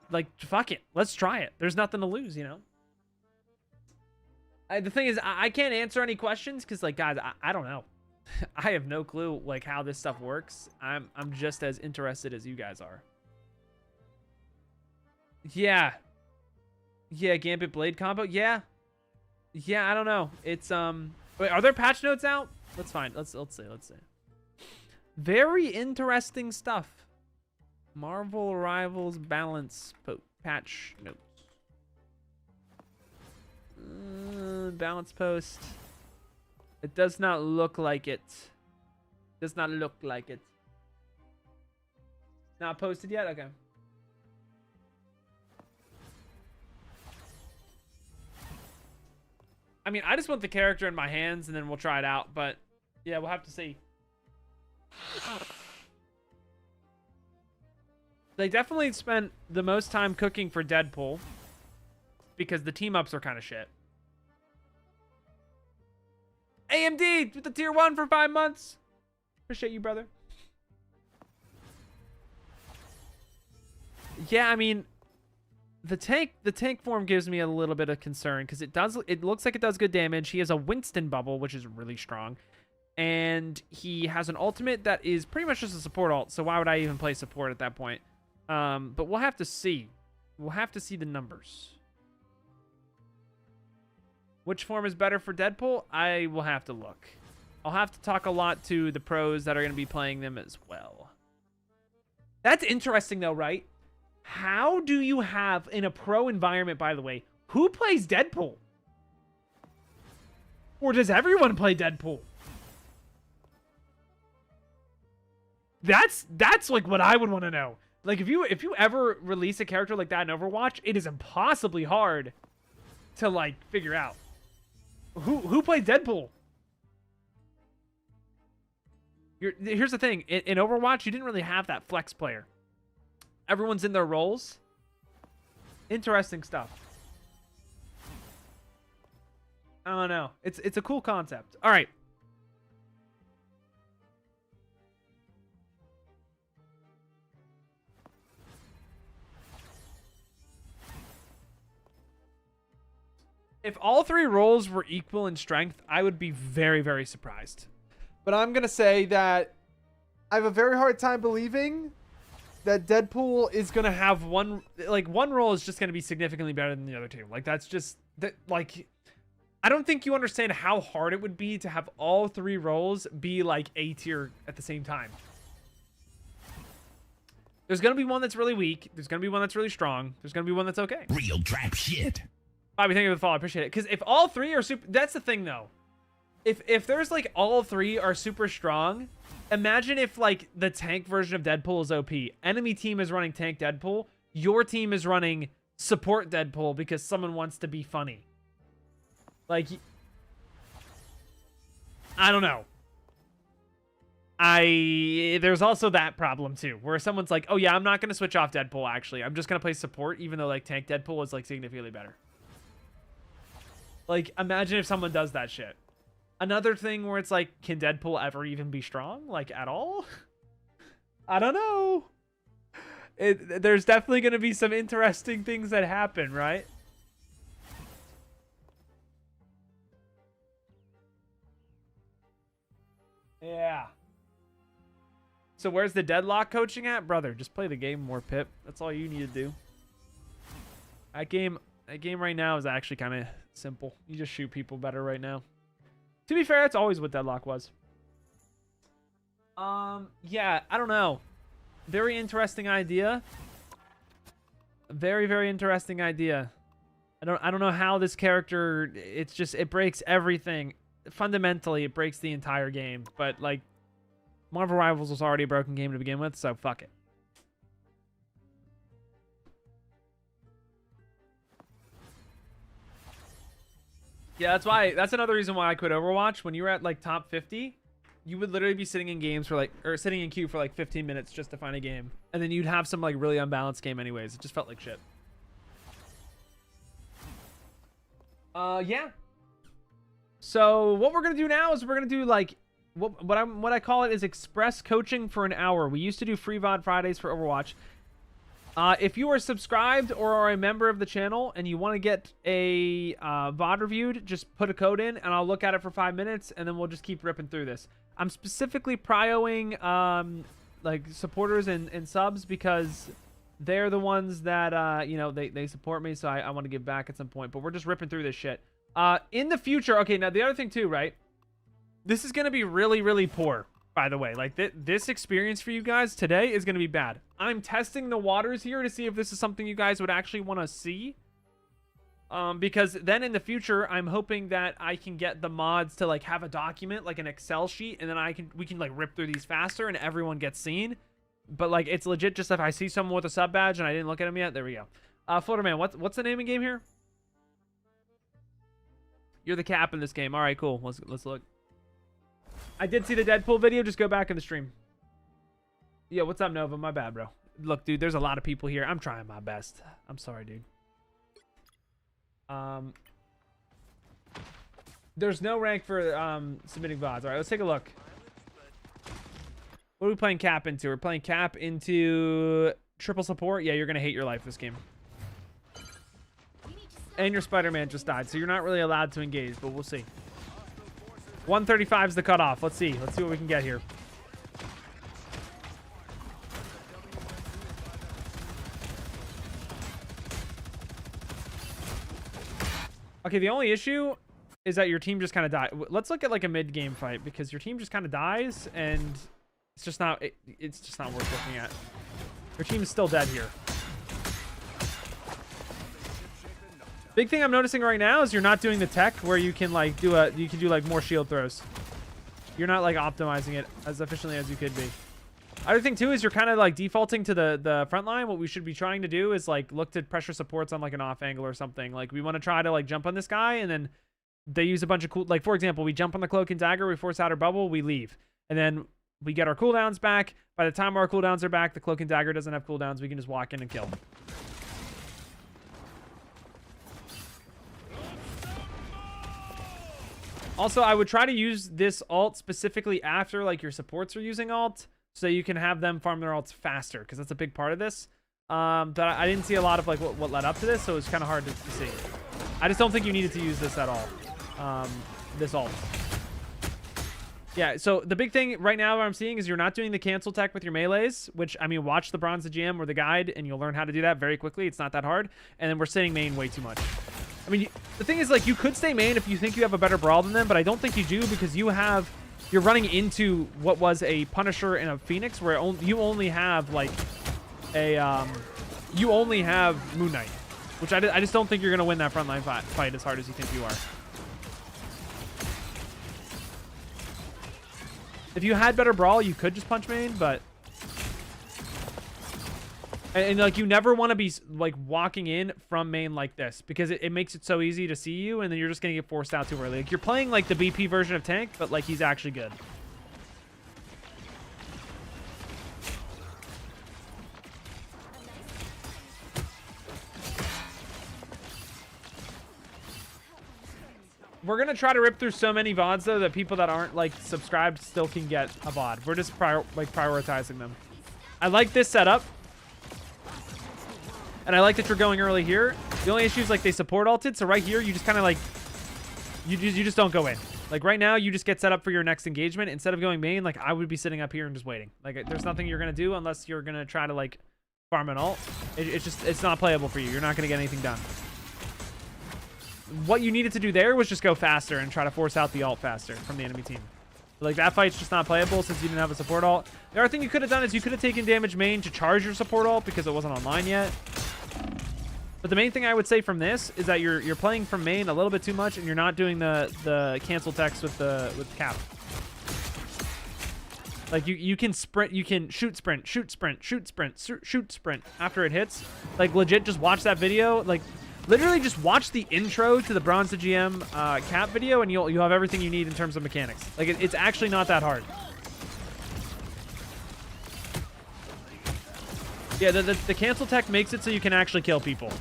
Like, fuck it. Let's try it. There's nothing to lose, you know? The thing is, I can't answer any questions, because, like, guys, I don't know. I have no clue, like, how this stuff works. I'm just as interested as you guys are. Yeah. Yeah, Gambit Blade combo? Yeah. Yeah, I don't know. It's, wait, are there patch notes out? Let's find, let's see. Very interesting stuff. Marvel Rivals balance patch notes. Balance post. It does not look like it. Does not look like it. Not posted yet? Okay. I mean, I just want the character in my hands and then we'll try it out. But yeah, we'll have to see. They definitely spent the most time cooking for Deadpool because the team ups are kind of shit. AMD with the tier 1 for 5 months. Appreciate you, brother. Yeah, I mean, the tank form gives me a little bit of concern because it looks like it does good damage. He has a Winston bubble, which is really strong. And he has an ultimate that is pretty much just a support ult, so why would I even play support at that point? But we'll have to see. We'll have to see the numbers. Which form is better for Deadpool? I will have to look. I'll have to talk a lot to the pros that are going to be playing them as well. That's interesting, though, right? How do you have, in a pro environment, by the way, who plays Deadpool? Or does everyone play Deadpool? That's like what I would want to know. Like if you ever release a character like that in Overwatch, it is impossibly hard to like figure out who played Deadpool. Here's the thing, in Overwatch you didn't really have that flex player. Everyone's in their roles. Interesting stuff. I don't know. It's a cool concept. All right. If all three roles were equal in strength, I would be very, very surprised. But I'm going to say that I have a very hard time believing that Deadpool is going to have one role is just going to be significantly better than the other two. Like, that's just that, like, I don't think you understand how hard it would be to have all three roles be like A tier at the same time. There's going to be one that's really weak. There's going to be one that's really strong. There's going to be one that's okay. Real trap shit. Bobby, thank you for the follow. I appreciate it. Because if all three are super... That's the thing, though. If there's, like, all three are super strong, imagine if, like, the tank version of Deadpool is OP. Enemy team is running tank Deadpool. Your team is running support Deadpool because someone wants to be funny. Like... I don't know. There's also that problem, too, where someone's like, oh, yeah, I'm not going to switch off Deadpool, actually. I'm just going to play support, even though, like, tank Deadpool is, like, significantly better. Like, imagine if someone does that shit. Another thing where it's like, can Deadpool ever even be strong? Like, at all? I don't know. There's definitely going to be some interesting things that happen, right? Yeah. So where's the deadlock coaching at? Brother, just play the game more, Pip. That's all you need to do. That game right now is actually kind of simple. You just shoot people better right now. To be fair, that's always what deadlock was. Yeah, I don't know. Very interesting idea. Very, very interesting idea. I don't know how this character, it breaks everything. Fundamentally, it breaks the entire game. But, like, Marvel Rivals was already a broken game to begin with, so fuck it. Yeah, that's another reason why I quit Overwatch. When you were at like top 50, you would literally be sitting in games for like, or sitting in queue for like 15 minutes just to find a game. And then you'd have some like really unbalanced game anyways. It just felt like shit. Yeah. So what we're going to do now is we're going to do like, what I call it is express coaching for an hour. We used to do free VOD Fridays for Overwatch. If you are subscribed or are a member of the channel and you want to get a VOD reviewed, just put a code in and I'll look at it for 5 minutes and then we'll just keep ripping through this. I'm specifically prioing like supporters and subs because they're the ones that, you know, they support me, so I want to give back at some point. But we're just ripping through this shit. In the future, okay, now the other thing too, right? This is going to be really, really poor. By the way, like this experience for you guys today is going to be bad. I'm testing the waters here to see if this is something you guys would actually want to see. Because then in the future, I'm hoping that I can get the mods to like have a document, like an Excel sheet, and then we can like rip through these faster and everyone gets seen. But like it's legit just if I see someone with a sub badge and I didn't look at him yet, there we go. Floater Man, what's the name of game here? You're the cap in this game. All right, cool. Let's look. I did see the Deadpool video. Just go back in the stream. Yeah, what's up, Nova? My bad, bro. Look, dude, there's a lot of people here. I'm trying my best. I'm sorry, dude. There's no rank for submitting VODs. All right, let's take a look. What are we playing cap into? We're playing cap into triple support. Yeah, you're going to hate your life this game. And your Spider-Man just died, so you're not really allowed to engage, but we'll see. 135 is the cutoff. Let's see what we can get here. Okay, the only issue is that your team just kind of died. Let's look at like a mid-game fight because your team just kind of dies and it's just not worth looking at. Your team is still dead here. Big thing I'm noticing right now is you're not doing the tech where you can like do like more shield throws. You're not like optimizing it as efficiently as you could be. Other thing too is you're kind of like defaulting to the front line. What we should be trying to do is like look to pressure supports on like an off angle or something. Like we want to try to like jump on this guy and then they use a bunch of cool, like for example, we jump on the cloak and dagger, we force out our bubble, we leave. And then we get our cooldowns back. By the time our cooldowns are back, the cloak and dagger doesn't have cooldowns. We can just walk in and kill. Also, I would try to use this ult specifically after like your supports are using ult, so you can have them farm their ults faster, because that's a big part of this. But I didn't see a lot of like what led up to this, so it was kind of hard to see. I just don't think you needed to use this at all. This ult. Yeah, so the big thing right now what I'm seeing is you're not doing the cancel tech with your melees, which, I mean, watch the Bronze GM or the guide, and you'll learn how to do that very quickly. It's not that hard. And then we're sitting main way too much. I mean, the thing is, like, you could stay main if you think you have a better brawl than them, but I don't think you do, because you're running into what was a Punisher and a Phoenix, where you only have, like, you only have Moon Knight, which I just don't think you're going to win that frontline fight as hard as you think you are. If you had better brawl, you could just punch main, but... And like, you never want to be, like, walking in from main like this, because it makes it so easy to see you, and then you're just going to get forced out too early. Like, you're playing, like, the BP version of tank, but, like, he's actually good. We're going to try to rip through so many VODs, though, that people that aren't, like, subscribed still can get a VOD. We're just, prioritizing them. I like this setup. And I like that you're going early here. The only issue is, like, they support ulted, so right here, you just kind of, like... You just don't go in. Like, right now, you just get set up for your next engagement. Instead of going main, like, I would be sitting up here and just waiting. Like, there's nothing you're going to do unless you're going to try to, like, farm an ult. It's not playable for you. You're not going to get anything done. What you needed to do there was just go faster and try to force out the ult faster from the enemy team. Like, that fight's just not playable since you didn't have a support ult. The other thing you could have done is you could have taken damage main to charge your support ult because it wasn't online yet. But the main thing I would say from this is that you're playing from main a little bit too much, and you're not doing the cancel text with cap. Like, you can sprint, you can shoot sprint after it hits. Like, legit, just watch that video. Like, literally just watch the intro to the Bronze GM cap video, and you'll have everything you need in terms of mechanics. Like, it's actually not that hard. Yeah, the cancel tech makes it so you can actually kill people.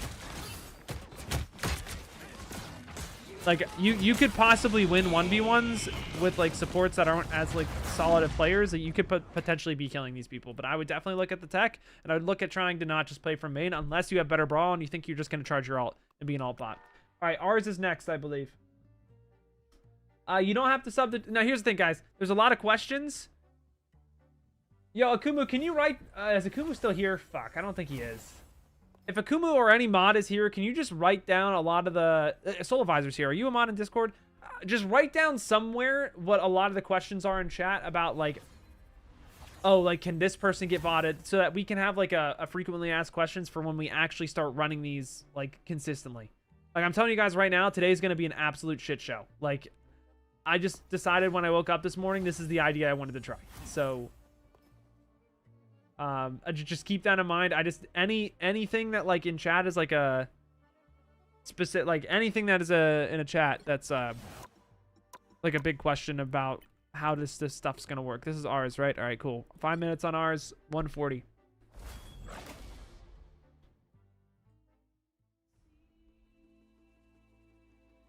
Like, you could possibly win 1v1s with, like, supports that aren't as, like, solid of players. That you could potentially be killing these people. But I would definitely look at the tech, and I would look at trying to not just play from main unless you have better brawl and you think you're just going to charge your ult and be an ult bot. All right, ours is next, I believe. You don't have to sub the... Now, here's the thing, guys. There's a lot of questions. Yo, Akumu, can you write... is Akumu still here? Fuck, I don't think he is. If Akumu or any mod is here, can you just write down a lot of the... Soulvisors here. Are you a mod in Discord? Just write down somewhere what a lot of the questions are in chat about, like... Oh, like, can this person get voted? So that we can have, like, a frequently asked questions for when we actually start running these, like, consistently. Like, I'm telling you guys right now, today's going to be an absolute shit show. Like, I just decided when I woke up this morning, this is the idea I wanted to try. So... just keep that in mind. Anything that, like, in chat is like a specific, like, anything that is in a chat that's like a big question about how this stuff's gonna work. This is ours, right? All right, cool. 5 minutes on ours. 140.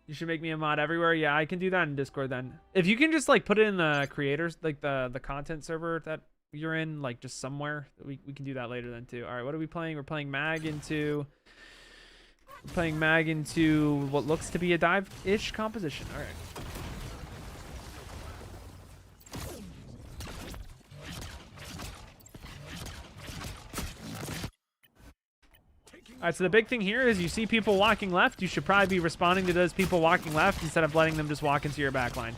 You should make me a mod everywhere. Yeah, I can do that in Discord then. If you can just, like, put it in the creators, like the content server that you're in, like, just somewhere, we can do that later then too. All right, what are we playing? We're playing mag into what looks to be a dive-ish composition. All right. All right, so the big thing here is you see people walking left, you should probably be responding to those people walking left instead of letting them just walk into your backline.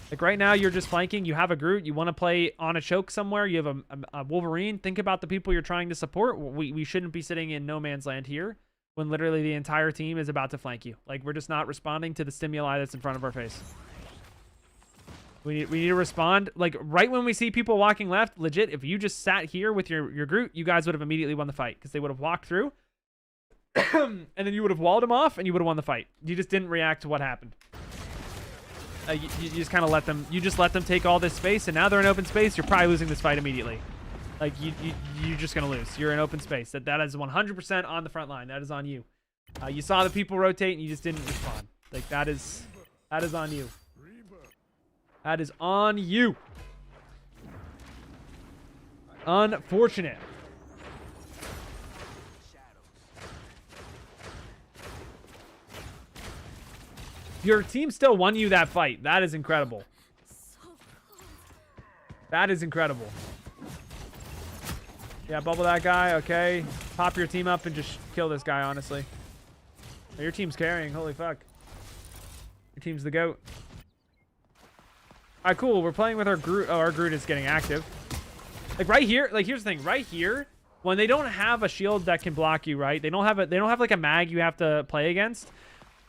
Like, right now, you're just flanking. You have a Groot. You want to play on a choke somewhere. You have a Wolverine. Think about the people you're trying to support. We shouldn't be sitting in no man's land here when literally the entire team is about to flank you. Like, we're just not responding to the stimuli that's in front of our face. We need to respond. Like, right when we see people walking left, legit, if you just sat here with your Groot, you guys would have immediately won the fight because they would have walked through. And then you would have walled them off and you would have won the fight. You just didn't react to what happened. You just kind of let them take all this space, and now they're in open space. You're probably losing this fight immediately. Like, you're just gonna lose. You're in open space. That is 100% on the front line. That is on you. You saw the people rotate and you just didn't respond. Like, that is on you. That is on you. Unfortunate. Your team still won you that fight. That is incredible. That is incredible. Yeah, bubble that guy. Okay. Pop your team up and just kill this guy, honestly. Your team's carrying. Holy fuck. Your team's the GOAT. Alright, cool. We're playing with our Groot. Oh, our Groot is getting active. Like right here, like here's the thing. Right here, when they don't have a shield that can block you, right? They don't have like a mag you have to play against.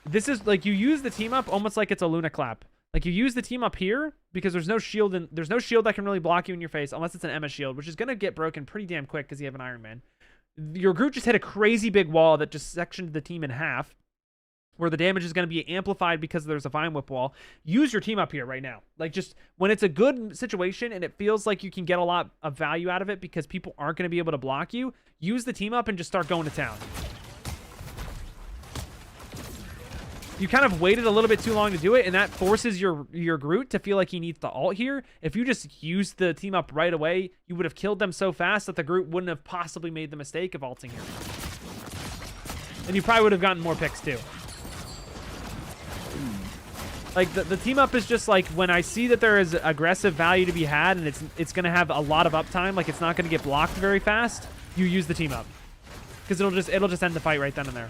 This is like you use the team up almost like it's a Luna clap. Like you use the team up here because there's no shield and there's no shield that can really block you in your face unless it's an Emma shield, which is gonna get broken pretty damn quick because you have an Iron Man. Your Groot just hit a crazy big wall that just sectioned the team in half, where the damage is going to be amplified because there's a Vine Whip wall. Use your team up here right now. Like just when it's a good situation and it feels like you can get a lot of value out of it because people aren't going to be able to block you, use the team up and just start going to town. You kind of waited a little bit too long to do it, and that forces your Groot to feel like he needs to ult here. If you just used the team up right away, you would have killed them so fast that the Groot wouldn't have possibly made the mistake of ulting here. And you probably would have gotten more picks too. Like the team up is just like when I see that there is aggressive value to be had and it's going to have a lot of uptime, like it's not going to get blocked very fast, you use the team up. Because it'll just end the fight right then and there.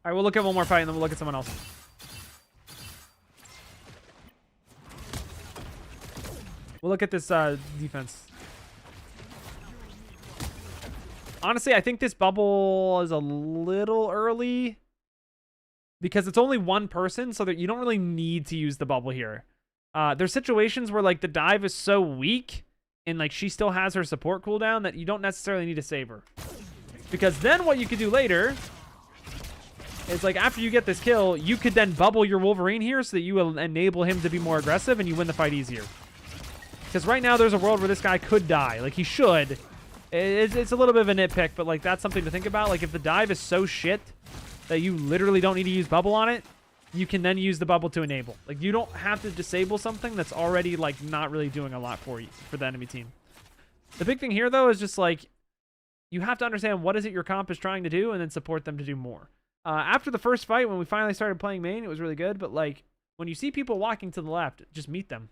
All right, we'll look at one more fight and then we'll look at someone else. We'll look at this defense. Honestly, I think this bubble is a little early because it's only one person, so that you don't really need to use the bubble here. There's situations where like the dive is so weak and like she still has her support cooldown that you don't necessarily need to save her. Because then what you could do later is like after you get this kill, you could then bubble your Wolverine here so that you will enable him to be more aggressive and you win the fight easier. Because right now there's a world where this guy could die. Like he should. It's a little bit of a nitpick, but like that's something to think about. Like if the dive is so shit that you literally don't need to use bubble on it, you can then use the bubble to enable. Like you don't have to disable something that's already like not really doing a lot for you, for the enemy team. The big thing here though is just like you have to understand what is it your comp is trying to do and then support them to do more. After the first fight, when we finally started playing main, it was really good. But like when you see people walking to the left, just meet them.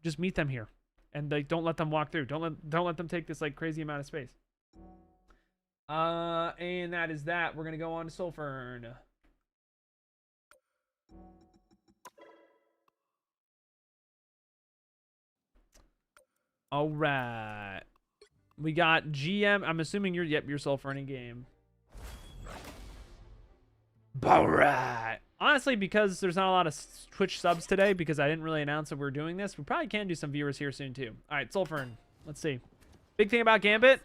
Just meet them here. And like, don't let them walk through. Don't let them take this like crazy amount of space. And that is that. We're gonna go on to Sulfurn. All right. We got GM. I'm assuming you're Sulfurn in game. All right. Honestly, because there's not a lot of Twitch subs today, because I didn't really announce that we're doing this, we probably can do some viewers here soon too. All right, Sulfurn. Let's see. Big thing about Gambit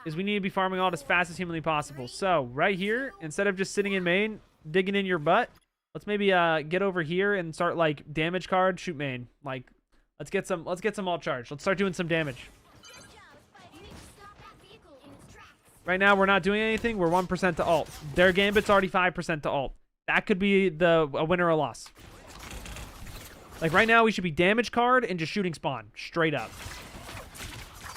is we need to be farming ult as fast as humanly possible. So right here, instead of just sitting in main, digging in your butt, let's maybe get over here and start like damage card, shoot main. Like, let's get some ult charge. Let's start doing some damage. Right now, we're not doing anything. We're 1% to ult. Their Gambit's already 5% to ult. That could be a win or a loss. Like right now, we should be damage card and just shooting spawn. Straight up.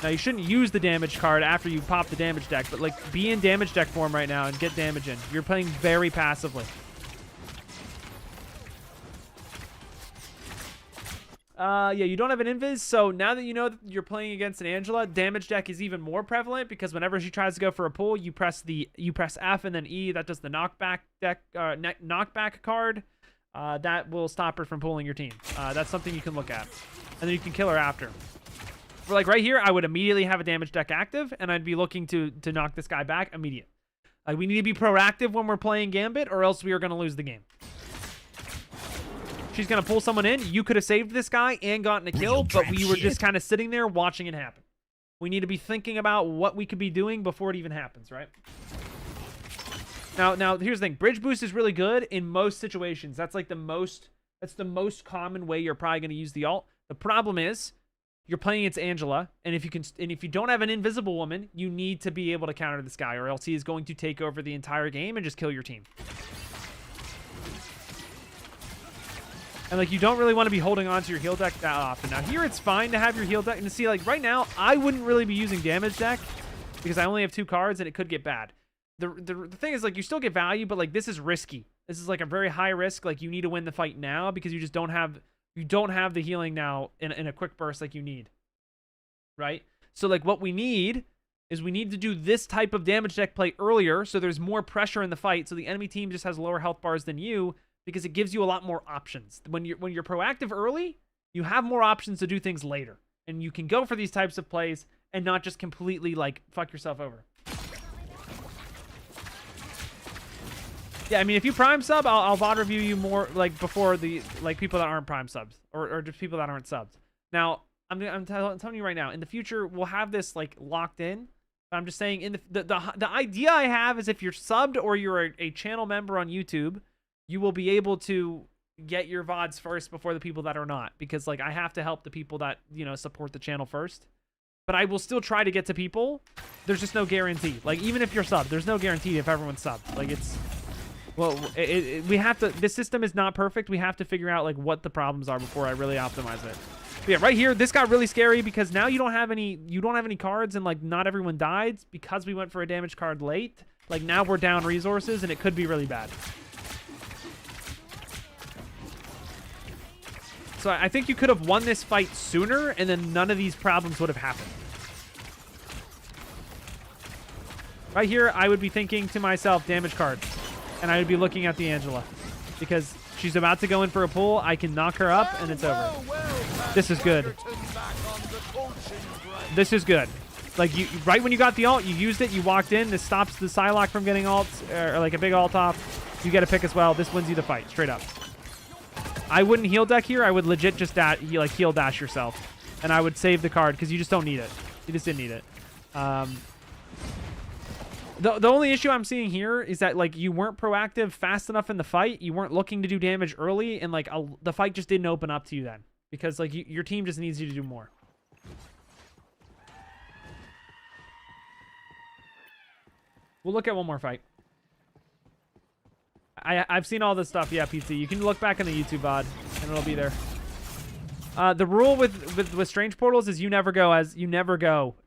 Now, you shouldn't use the damage card after you pop the damage deck, but like be in damage deck form right now and get damage in. You're playing very passively. Yeah, you don't have an invis, so now that you know that you're playing against an Angela, damage deck is even more prevalent because whenever she tries to go for a pull, you press F and then E. That does the knockback deck, knockback card. That will stop her from pulling your team. That's something you can look at, and then you can kill her after. For like right here, I would immediately have a damage deck active, and I'd be looking to knock this guy back immediate. Like we need to be proactive when we're playing Gambit, or else we are going to lose the game. She's going to pull someone in. You could have saved this guy and gotten a kill, but we were just kind of sitting there watching it happen. We need to be thinking about what we could be doing before it even happens, right? Now here's the thing. Bridge boost is really good in most situations. That's like the most common way you're probably going to use the ult. The problem is you're playing against Angela, and if you don't have an invisible woman, you need to be able to counter this guy, or else he is going to take over the entire game and just kill your team. And like, you don't really want to be holding on to your heal deck that often. Now here it's fine to have your heal deck, and to see, like, right now I wouldn't really be using damage deck because I only have 2 cards and it could get bad. The thing is, like, you still get value, but like, this is risky. This is like a very high risk. Like, you need to win the fight now because you just don't have the healing now in a quick burst like you need, right? So like, what we need is we need to do this type of damage deck play earlier, so there's more pressure in the fight, so the enemy team just has lower health bars than you, because it gives you a lot more options. When you're proactive early, you have more options to do things later, and you can go for these types of plays and not just completely like fuck yourself over. Yeah, I mean, if you prime sub, I'll VOD review you more like before the people that aren't prime subs, or just people that aren't subbed. Now, I'm telling you right now, in the future we'll have this like locked in. But I'm just saying, in the idea I have is if you're subbed or you're a channel member on YouTube, you will be able to get your VODs first before the people that are not, because like, I have to help the people that, you know, support the channel first. But I will still try to get to people. There's just no guarantee. Like, even if you're subbed, there's no guarantee if everyone's subbed. Like, it's, well, we have to, this system is not perfect. We have to figure out like what the problems are before I really optimize it. But yeah, right here, this got really scary because now you don't have any cards, and like, not everyone died because we went for a damage card late. Like, now we're down resources and it could be really bad. So I think you could have won this fight sooner, and then none of these problems would have happened. Right here, I would be thinking to myself, damage card. And I would be looking at the Angela. Because she's about to go in for a pull. I can knock her up, and it's over. This is good. This is good. Like, right when you got the ult, you used it, you walked in. This stops the Psylocke from getting ults, or like a big ult off. You get a pick as well. This wins you the fight, straight up. I wouldn't heal deck here. I would legit just heal dash yourself, and I would save the card because you just don't need it. You just didn't need it. The only issue I'm seeing here is that like, you weren't proactive fast enough in the fight. You weren't looking to do damage early, and like, the fight just didn't open up to you then, because like, your team just needs you to do more. We'll look at one more fight. I've seen all this stuff. Yeah, PT. You can look back in the YouTube VOD, and it'll be there. The rule with strange portals is you never go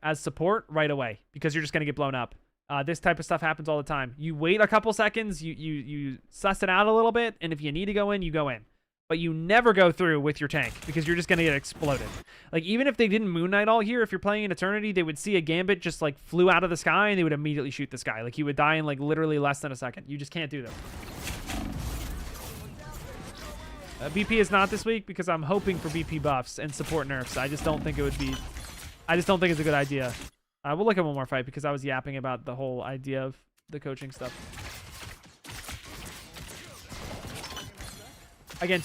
as support right away, because you're just gonna get blown up. This type of stuff happens all the time. You wait a couple seconds, you suss it out a little bit, and if you need to go in, you go in. But you never go through with your tank, because you're just gonna get exploded. Like, even if they didn't Moon Knight all here, if you're playing in Eternity, they would see a Gambit just like flew out of the sky, and they would immediately shoot this guy. Like, he would die in like literally less than a second. You just can't do this. BP is not this week because I'm hoping for BP buffs and support nerfs. I just don't think it would be... I just don't think it's a good idea. We'll look at one more fight because I was yapping about the whole idea of the coaching stuff. Again,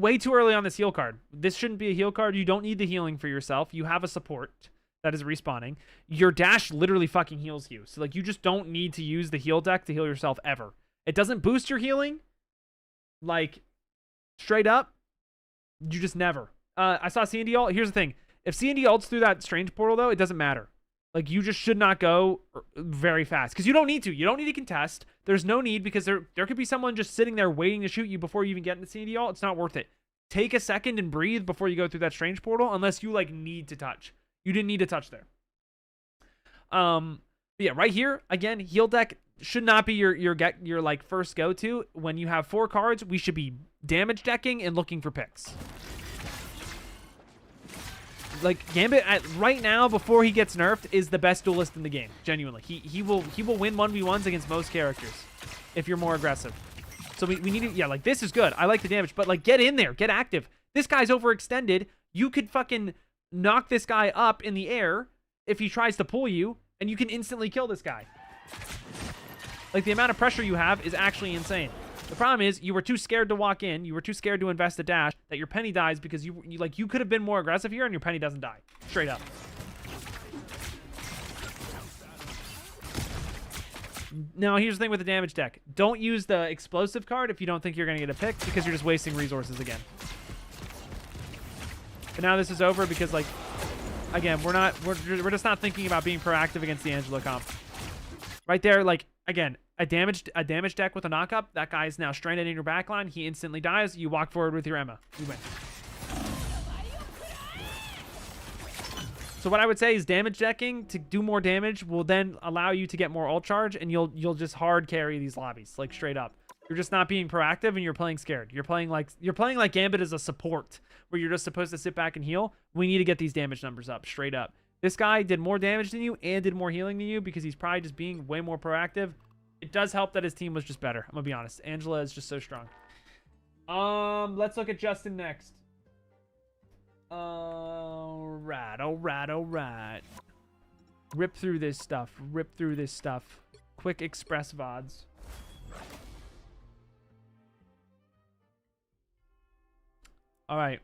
way too early on this heal card. This shouldn't be a heal card. You don't need the healing for yourself. You have a support that is respawning. Your dash literally fucking heals you. So like, you just don't need to use the heal deck to heal yourself ever. It doesn't boost your healing. Like... straight up, you just never. I saw C&D ult. Here's the thing. If C&D ults through that strange portal, though, it doesn't matter. Like, you just should not go very fast. Because you don't need to. You don't need to contest. There's no need, because there could be someone just sitting there waiting to shoot you before you even get into C&D ult. It's not worth it. Take a second and breathe before you go through that strange portal, unless you, like, need to touch. You didn't need to touch there. But yeah, right here, again, heal deck should not be your like first go-to. When you have 4 cards, we should be damage decking and looking for picks. Like, Gambit right now, before he gets nerfed, is the best duelist in the game. Genuinely, he will win 1v1s against most characters if you're more aggressive. So we need to, yeah, like, this is good. I like the damage, but like, get in there, get active. This guy's overextended. You could fucking knock this guy up in the air if he tries to pull you, and you can instantly kill this guy. Like, the amount of pressure you have is actually insane. The problem is, you were too scared to walk in, you were too scared to invest a dash, that your penny dies because you could have been more aggressive here, and your penny doesn't die. Straight up. Now, here's the thing with the damage deck. Don't use the explosive card if you don't think you're going to get a pick, because you're just wasting resources again. But now this is over because, like, again, we're just not thinking about being proactive against the Angela comp. Right there, like, again, a damage deck with a knock-up. That guy is now stranded in your backline. He instantly dies. You walk forward with your Emma. You win. So what I would say is damage decking to do more damage will then allow you to get more ult charge, and you'll just hard carry these lobbies, like straight up. You're just not being proactive, and you're playing scared. You're playing like Gambit as a support, where you're just supposed to sit back and heal. We need to get these damage numbers up, straight up. This guy did more damage than you and did more healing than you because he's probably just being way more proactive. It does help that his team was just better. I'm gonna be honest. Angela is just so strong. Let's look at Justin next. All right. Rip through this stuff. Quick express VODs. All right.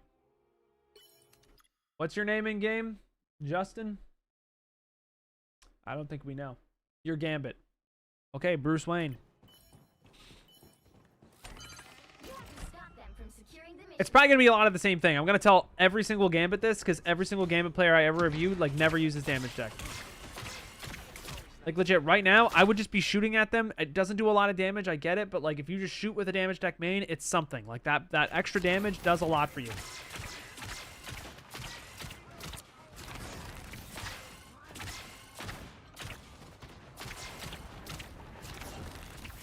What's your name in game, Justin? I don't think we know. You're Gambit. Okay, Bruce Wayne. It's probably going to be a lot of the same thing. I'm going to tell every single Gambit this because every single Gambit player I ever reviewed, like, never uses damage deck. Like, legit, right now, I would just be shooting at them. It doesn't do a lot of damage, I get it, but, like, if you just shoot with a damage deck main, it's something. Like, that extra damage does a lot for you.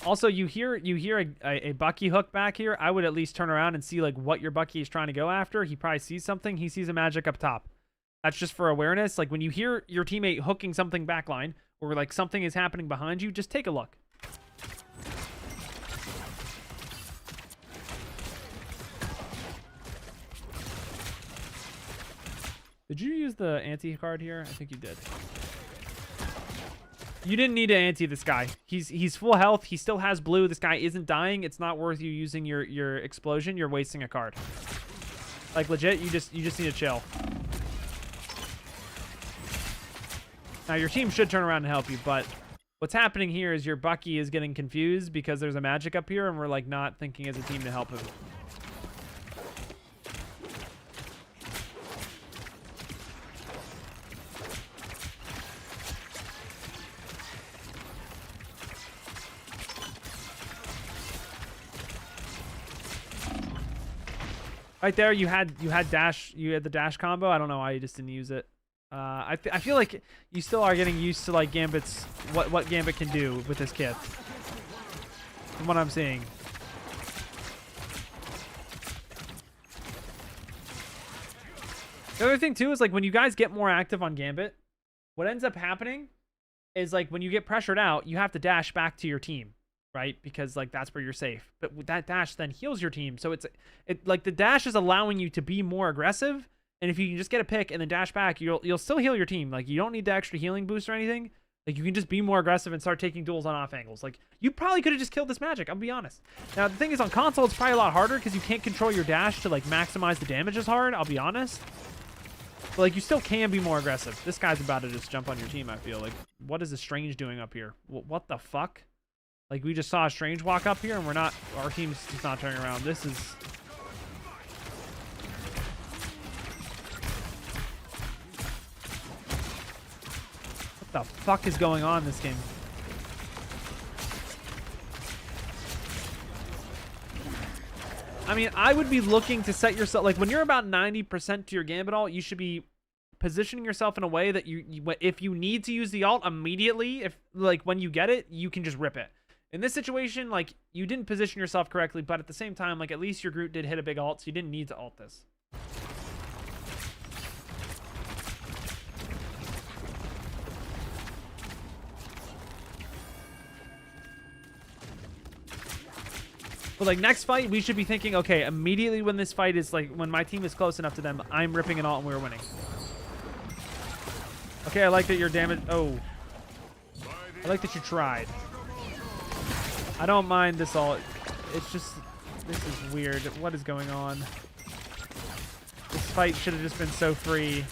Also, you hear a Bucky hook back here. I would at least turn around and see like what your Bucky is trying to go after. He probably sees something. He sees a magic up top. That's just for awareness. Like when you hear your teammate hooking something backline or like something is happening behind you, just take a look. Did you use the anti card here? I think you did. You didn't need to anti this guy. He's full health. He still has blue. This guy isn't dying. It's not worth you using your explosion. You're wasting a card. Like legit, you just need to chill. Now your team should turn around and help you, but what's happening here is your Bucky is getting confused because there's a magic up here and we're like not thinking as a team to help him. Right there, you had the dash combo. I don't know why you just didn't use it. I feel like you still are getting used to like Gambit's what Gambit can do with this kit. From what I'm seeing. The other thing too is like when you guys get more active on Gambit, what ends up happening is like when you get pressured out, you have to dash back to your team. Right? Because like that's where you're safe. But that dash then heals your team. So it like the dash is allowing you to be more aggressive. And if you can just get a pick and then dash back, you'll still heal your team. Like you don't need the extra healing boost or anything. Like you can just be more aggressive and start taking duels on off angles. Like you probably could have just killed this magic. I'll be honest. Now the thing is on console it's probably a lot harder because you can't control your dash to like maximize the damage as hard. I'll be honest. But like you still can be more aggressive. This guy's about to just jump on your team. I feel like what is the Strange doing up here? What the fuck? Like, we just saw a Strange walk up here, and our team's just not turning around. This is... What the fuck is going on in this game? I mean, I would be looking to set yourself... Like, when you're about 90% to your Gambit ult, you should be positioning yourself in a way that if you need to use the ult immediately, when you get it, you can just rip it. In this situation, like, you didn't position yourself correctly, but at the same time, like, at least your Groot did hit a big ult, so you didn't need to ult this. But, like, next fight, we should be thinking, okay, immediately when this fight is, like, when my team is close enough to them, I'm ripping an ult and we're winning. Okay, I like that you're damaged. Oh. I like that you tried. I don't mind this all. It's just, this is weird. What is going on? This fight should have just been so free.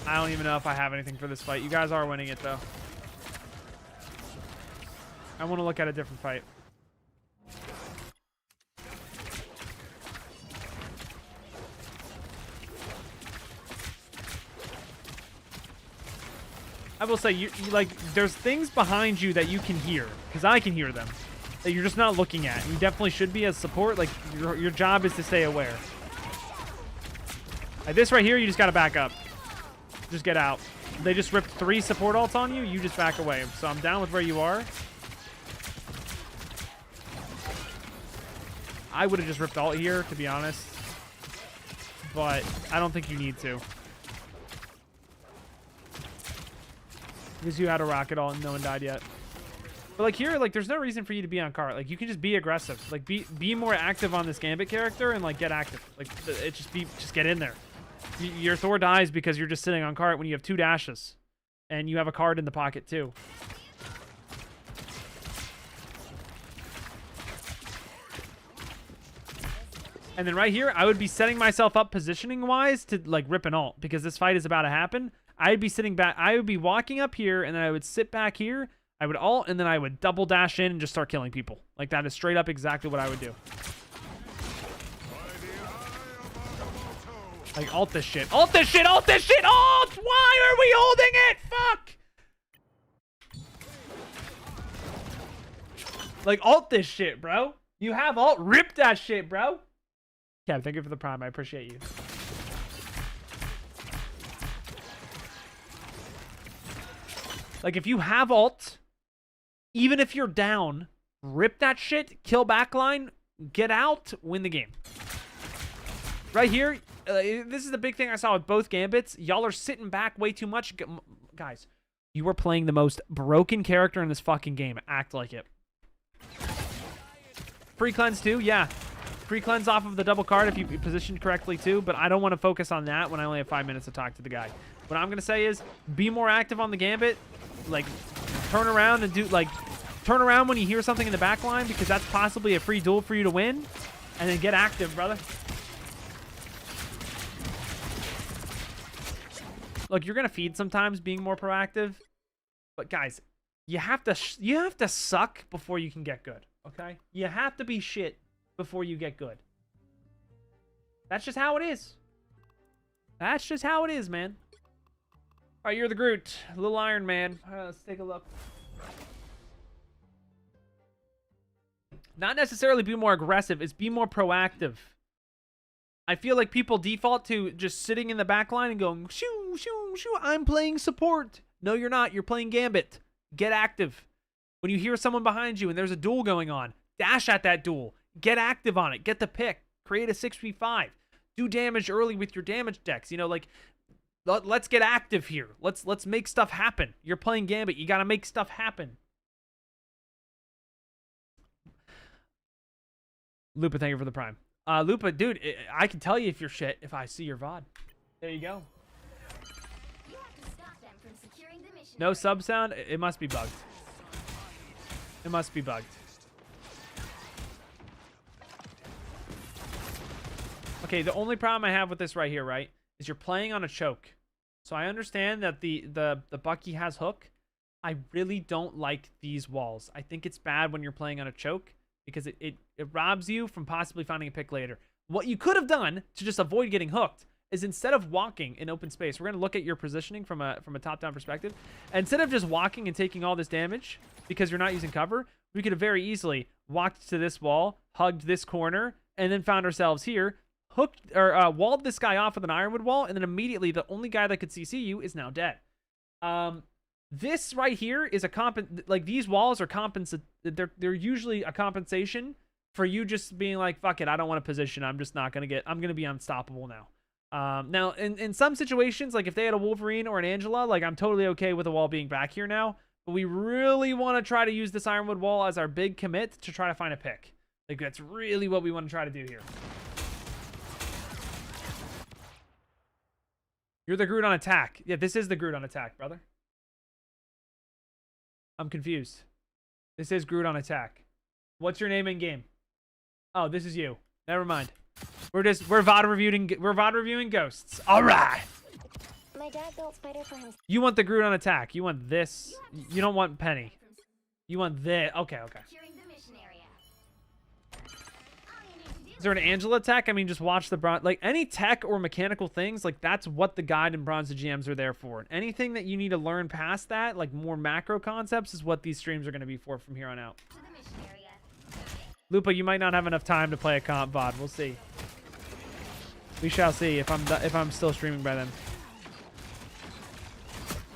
I don't even know if I have anything for this fight. You guys are winning it, though. I want to look at a different fight. I will say, you like, there's things behind you that you can hear, because I can hear them, that you're just not looking at. You definitely should be as support. Like, your job is to stay aware. Like this right here, you just gotta back up. Just get out. They just ripped 3 support ults on you. You just back away. So I'm down with where you are. I would have just ripped ult here, to be honest. But I don't think you need to. Because you had a rocket ult and no one died yet. But like here, like there's no reason for you to be on cart. Like you can just be aggressive. Like be more active on this Gambit character and like get active. Like it just get in there. Your Thor dies because you're just sitting on cart when you have 2 dashes. And you have a card in the pocket too. And then right here, I would be setting myself up positioning-wise to, like, rip an ult. Because this fight is about to happen. I'd be sitting back. I would be walking up here, and then I would sit back here. I would ult, and then I would double dash in and just start killing people. Like, that is straight up exactly what I would do. Like, ult this shit. Ult this shit! Ult this shit! Ult! Why are we holding it? Fuck! Like, ult this shit, bro. You have ult. Rip that shit, bro. Yeah, thank you for the prime. I appreciate you. Like, if you have ult, even if you're down, rip that shit, kill backline, get out, win the game. Right here, this is the big thing I saw with both Gambits. Y'all are sitting back way too much. Guys, you are playing the most broken character in this fucking game. Act like it. Free cleanse too, yeah. Free cleanse off of the double card if you positioned correctly too, but I don't want to focus on that when I only have 5 minutes to talk to the guy. What I'm going to say is be more active on the Gambit. Like, turn around and turn around when you hear something in the back line because that's possibly a free duel for you to win. And then get active, brother. Look, you're going to feed sometimes being more proactive. But guys, you have to suck before you can get good, okay? You have to be shit before you get good. That's just how it is. That's just how it is, man. All right, you're the Groot, Little Iron Man. Let's take a look. Not necessarily be more aggressive, it's be more proactive. I feel like people default to just sitting in the back line and going, shoo, shoo, shoo, I'm playing support. No, you're not. You're playing Gambit. Get active. When you hear someone behind you and there's a duel going on, dash at that duel. Get active on it. Get the pick. Create a 6v5. Do damage early with your damage decks. You know, like, let's get active here. Let's make stuff happen. You're playing Gambit. You got to make stuff happen. Lupa, thank you for the prime. Lupa, dude, I can tell you if you're shit if I see your VOD. There you go. You have to stop them from securing the mission. No sub sound? It must be bugged. It must be bugged. Okay, the only problem I have with this right here, right, is you're playing on a choke. So I understand that the Bucky has hook. I really don't like these walls. I think it's bad when you're playing on a choke because it robs you from possibly finding a pick later. What you could have done to just avoid getting hooked is instead of walking in open space, we're going to look at your positioning from a top-down perspective. Instead of just walking and taking all this damage because you're not using cover, we could have very easily walked to this wall, hugged this corner, and then found ourselves here, hooked or walled this guy off with an ironwood wall, and then immediately the only guy that could CC you is now dead. This right here is like these walls are they're usually a compensation for you just being like, fuck it, I don't want to position. I'm just not gonna I'm gonna be unstoppable now. Now in some situations, like if they had a Wolverine or an Angela, like I'm totally okay with the wall being back here now. But we really want to try to use this ironwood wall as our big commit to try to find a pick. Like that's really what we want to try to do here. You're the Groot on attack. Yeah, this is the Groot on attack, brother. I'm confused. This is Groot on attack. What's your name in game? Oh, this is you. Never mind. We're VOD reviewing ghosts. All right. My dad built spider for him. You want the Groot on attack. You want this. You don't want Penny. You want this. Okay, okay. Securing the mission area. All you need to Is there an Angela tech? I mean, just watch the bronze. Like, any tech or mechanical things, like, that's what the guide and bronze GMs are there for. Anything that you need to learn past that, like more macro concepts, is what these streams are going to be for from here on out. To the mission area. Lupa, you might not have enough time to play a comp VOD. We'll see. We shall see if I'm still streaming by then.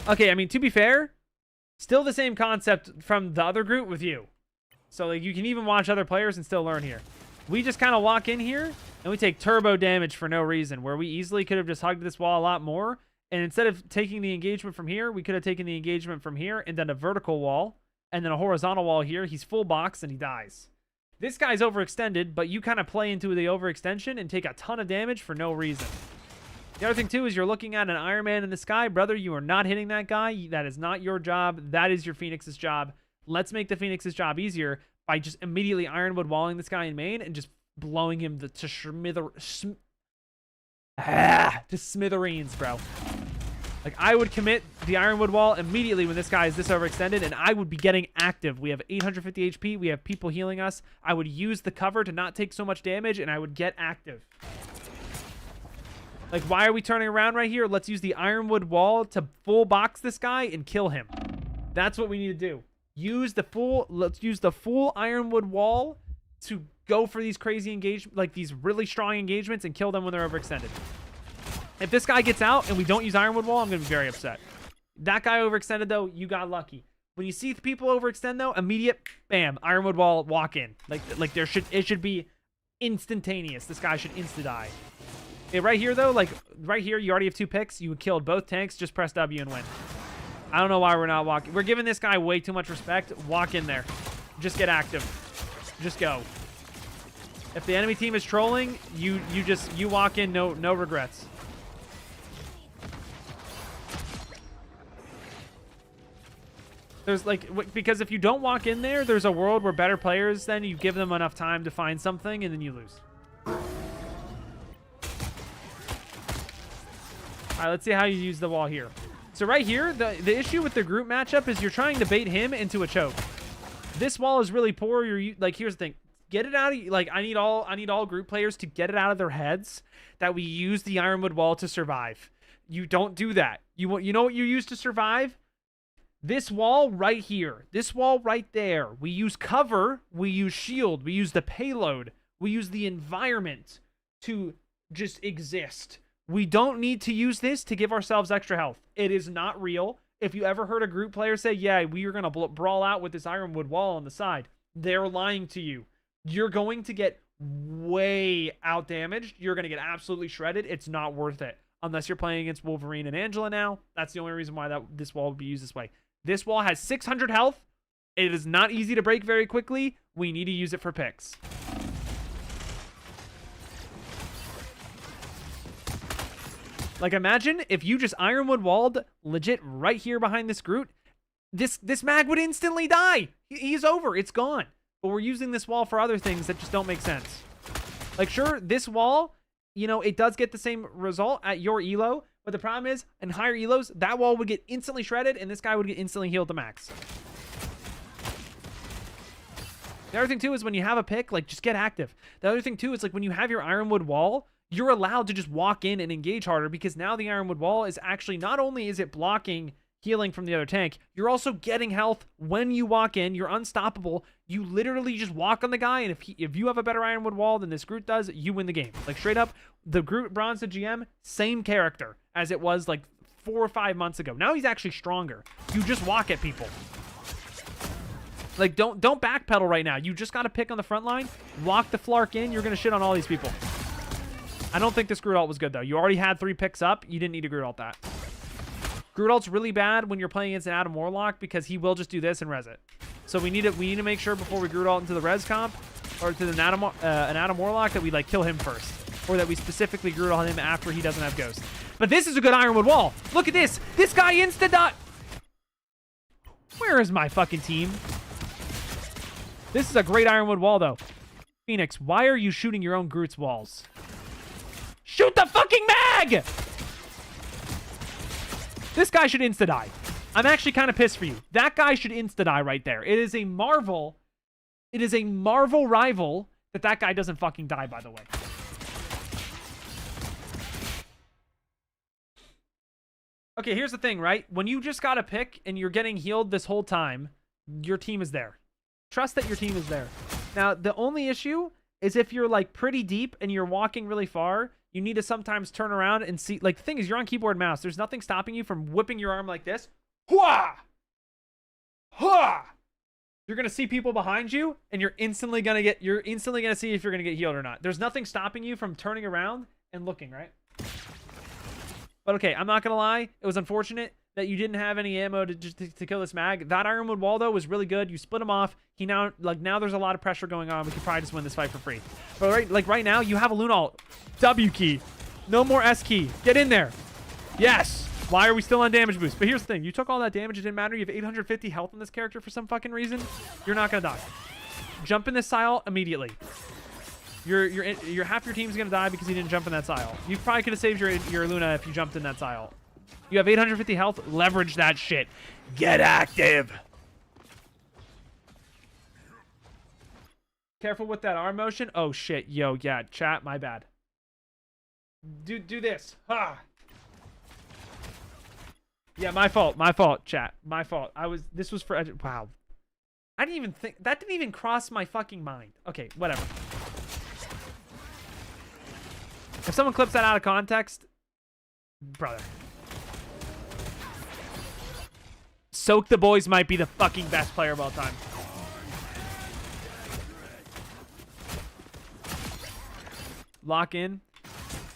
Okay, I mean, to be fair, still the same concept from the other group with you. So, like, you can even watch other players and still learn here. We just kind of walk in here, and we take turbo damage for no reason, where we easily could have just hugged this wall a lot more. And instead of taking the engagement from here, we could have taken the engagement from here and done a vertical wall, and then a horizontal wall here. He's full box, and he dies. This guy's overextended, but you kind of play into the overextension and take a ton of damage for no reason. The other thing, too, is you're looking at an Iron Man in the sky. Brother, you are not hitting that guy. That is not your job. That is your Phoenix's job. Let's make the Phoenix's job easier by just immediately Ironwood walling this guy in main and just blowing him to smithereens, bro. Like, I would commit the Ironwood wall immediately when this guy is this overextended, and I would be getting active. We have 850 HP. We have people healing us. I would use the cover to not take so much damage, and I would get active. Like, why are we turning around right here? Let's use the Ironwood wall to full box this guy and kill him. That's what we need to do. Let's use the full Ironwood wall to go for these crazy engagements, like these really strong engagements, and kill them when they're overextended. If this guy gets out and we don't use Ironwood wall, I'm going to be very upset. That guy overextended, though. You got lucky. When you see the people overextend, though, immediate, bam, Ironwood wall, walk in. Like it should be instantaneous. This guy should insta-die. Okay, right here, though, like right here, you already have 2 picks. You killed both tanks. Just press W and win. I don't know why we're not walking. We're giving this guy way too much respect. Walk in there. Just get active. Just go. If the enemy team is trolling, you walk in, no regrets. There's like, because if you don't walk in there, there's a world where better players, then you give them enough time to find something, and then you lose. All right, let's see how you use the wall here. So right here, the issue with the group matchup is you're trying to bait him into a choke. This wall is really poor. Like, here's the thing. Get it out of, like, I need all group players to get it out of their heads that we use the Ironwood wall to survive. You don't do that. You know what you use to survive? This wall right here. This wall right there. We use cover. We use shield. We use the payload. We use the environment to just exist. We don't need to use this to give ourselves extra health. It is not real. If you ever heard a group player say, yeah, we are going to brawl out with this Ironwood wall on the side, they're lying to you. You're going to get way out damaged. You're going to get absolutely shredded. It's not worth it. Unless you're playing against Wolverine and Angela now. That's the only reason why this wall would be used this way. This wall has 600 health. It is not easy to break very quickly. We need to use it for picks. Like, imagine if you just Ironwood walled legit right here behind this Groot. This mag would instantly die. He's over. It's gone. But we're using this wall for other things that just don't make sense. Like, sure, this wall, you know, it does get the same result at your elo. But the problem is, in higher elos, that wall would get instantly shredded, and this guy would get instantly healed to max. The other thing, too, is when you have a pick, like, just get active. The other thing, too, is, like, when you have your Ironwood wall, you're allowed to just walk in and engage harder, because now the Ironwood wall is actually, not only is it blocking healing from the other tank, you're also getting health when you walk in. You're unstoppable. You literally just walk on the guy, and if you have a better Ironwood wall than this Groot does, you win the game. Like, straight up, the Groot Bronze to GM, same character as it was like 4 or 5 months ago. Now he's actually stronger. You just walk at people. Like, don't backpedal right now. You just got to pick on the front line, walk the Flark in. You're going to shit on all these people. I don't think this Groot ult was good, though. You already had 3 picks up. You didn't need to Groot ult that. Groot ult's really bad when you're playing against an Adam Warlock, because he will just do this and res it. So we need to make sure before we Groot ult into the res comp, or to an Adam Warlock, that we, like, kill him first. Or that we specifically Groot ult him after he doesn't have Ghost. But this is a good Ironwood wall. Look at this. This guy insta-dot. Where is my fucking team? This is a great Ironwood wall, though. Phoenix, why are you shooting your own Groot's walls? Shoot the fucking mag! This guy should insta-die. I'm actually kind of pissed for you. That guy should insta-die right there. It is a Marvel. It is a Marvel rival that guy doesn't fucking die, by the way. Okay, here's the thing, right? When you just got a pick and you're getting healed this whole time, your team is there. Trust that your team is there. Now, the only issue is if you're like pretty deep and you're walking really far, you need to sometimes turn around and see. Like, the thing is, you're on keyboard and mouse. There's nothing stopping you from whipping your arm like this. Hua! Hua! You're gonna see people behind you, and you're instantly gonna see if you're gonna get healed or not. There's nothing stopping you from turning around and looking, right? But okay, I'm not gonna lie, it was unfortunate that you didn't have any ammo to kill this mag. That Ironwood wall though was really good. You split him off. He now there's a lot of pressure going on. We could probably just win this fight for free. But right now you have a Luna ult. W key. No more S key. Get in there. Yes. Why are we still on damage boost? But here's the thing. You took all that damage. It didn't matter. You have 850 health on this character for some fucking reason. You're not going to die. Jump in this silo immediately. Your half your team's going to die because you didn't jump in that silo. You probably could have saved your Luna if you jumped in that silo. You have 850 health. Leverage that shit. Get active. Careful with that arm motion. Oh, shit. Yo, yeah. Chat, my bad. Do this. Ha. Yeah, my fault, chat. My fault. This was for, wow. I didn't even think, that didn't even cross my fucking mind. Okay, whatever. If someone clips that out of context, brother. Soak the Boys might be the fucking best player of all time. Lock in.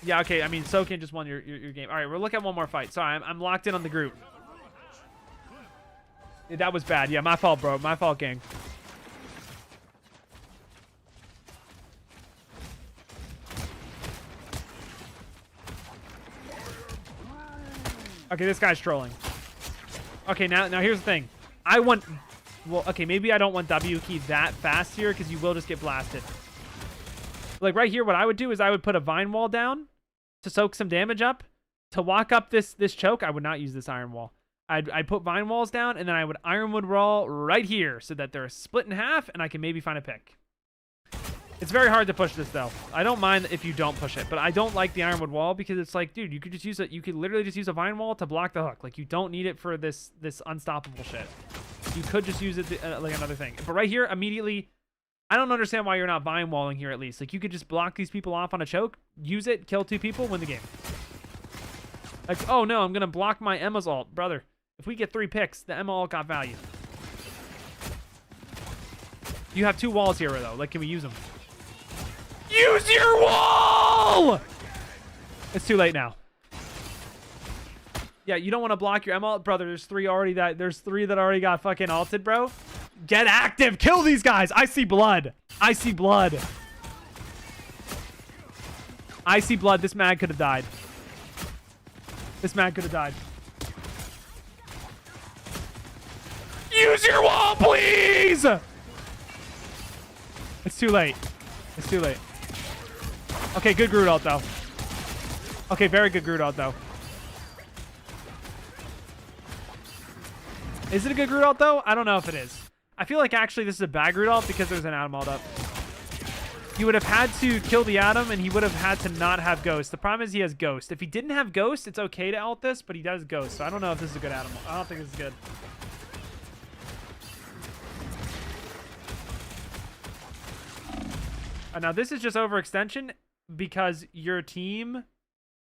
Yeah, okay, I mean, Sokin just won your game. All right, we'll look at one more fight. Sorry, I'm locked in on the group. Yeah, that was bad. Yeah, my fault, bro. My fault, gang. Okay, this guy's trolling. Okay, now here's the thing. Well, okay, maybe I don't want W key that fast here because you will just get blasted. Like right here, what I would do is I would put a vine wall down to soak some damage up. To walk up this choke, I would not use this iron wall. I'd put vine walls down, and then I would ironwood wall right here so that they're split in half, and I can maybe find a pick. It's very hard to push this, though. I don't mind if you don't push it, but I don't like the ironwood wall because it's like, dude, you could just use it. You could literally just use a vine wall to block the hook. Like, you don't need it for this unstoppable shit. You could just use it like another thing. But right here, immediately, I don't understand why you're not vine walling here at least. Like, you could just block these people off on a choke, use it, kill 2 people, win the game. Like, oh no, I'm going to block my Emma's ult. Brother, if we get 3 picks, the Emma ult got value. You have 2 walls here, though. Like, can we use them? Use your wall! It's too late now. Yeah, you don't want to block your Emma ult. Brother, there's 3 that already got fucking ulted, bro. Get active. Kill these guys. I see blood. I see blood. I see blood. This mag could have died. This mag could have died. Use your wall, please! It's too late. It's too late. Okay, good Groot ult, though. Okay, very good Groot ult, though. Is it a good Groot ult, though? I don't know if it is. I feel like actually this is a bad Groot ult because there's an Atom ult up. He would have had to kill the Atom, and he would have had to not have Ghost. The problem is he has Ghost. If he didn't have Ghost, it's okay to ult this, but he does Ghost, so I don't know if this is a good Atom ult. I don't think this is good. Now, this is just overextension because your team...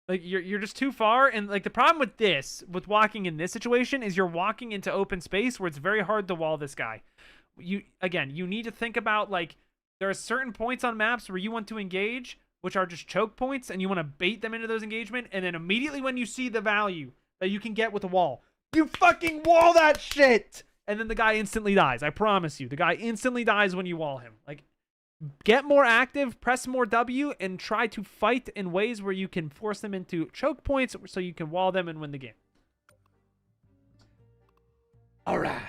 Like, you're just too far, and, like, the problem with this, with walking in this situation, is you're walking into open space where it's very hard to wall this guy. You need to think about, like, there are certain points on maps where you want to engage, which are just choke points, and you want to bait them into those engagement, and then immediately when you see the value that you can get with a wall, you fucking wall that shit! And then the guy instantly dies. I promise you. The guy instantly dies when you wall him. Like, get more active, press more W, and try to fight in ways where you can force them into choke points so you can wall them and win the game. All right.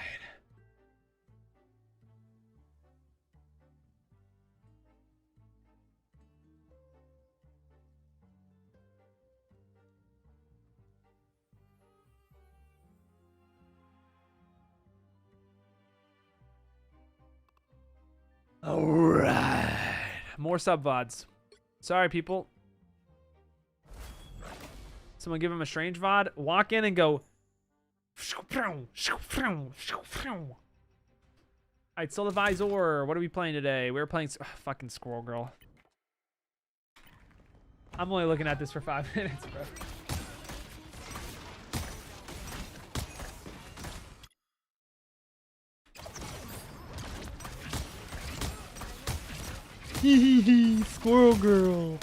All right. More sub VODs. Sorry, people. Someone give him a strange VOD. Walk in and go. Alright, Soul Advisor. What are we playing today? We're playing fucking Squirrel Girl. I'm only looking at this for 5 minutes, bro. Hee hee hee, Squirrel Girl.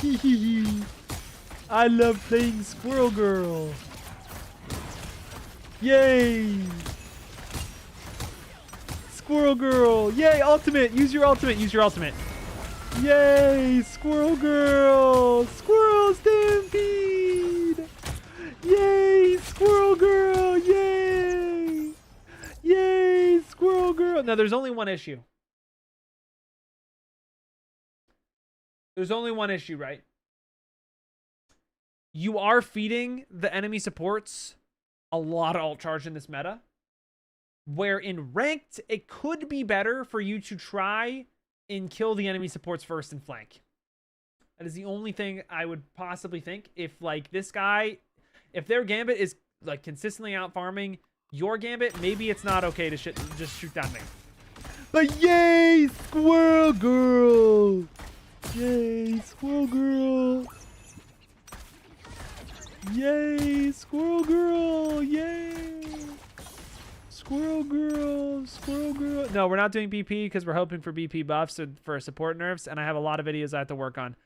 Hee hee hee. I love playing Squirrel Girl. Yay! Squirrel Girl. Yay, ultimate. Use your ultimate. Use your ultimate. Yay, Squirrel Girl. Squirrel Stampede. Yay, Squirrel Girl. Yay. Yay, Squirrel Girl. Now, there's only one issue. There's only one issue, right? You are feeding the enemy supports a lot of alt charge in this meta. Where in ranked, it could be better for you to try and kill the enemy supports first and flank. That is the only thing I would possibly think. If like this guy, if their Gambit is like consistently out farming your Gambit, maybe it's not okay to just shoot down me. But yay, Squirrel Girl! Yay, Squirrel Girl! Yay, Squirrel Girl! Yay! Squirrel Girl! Squirrel Girl! No, we're not doing BP because we're hoping for BP buffs and for support nerfs, and I have a lot of videos I have to work on.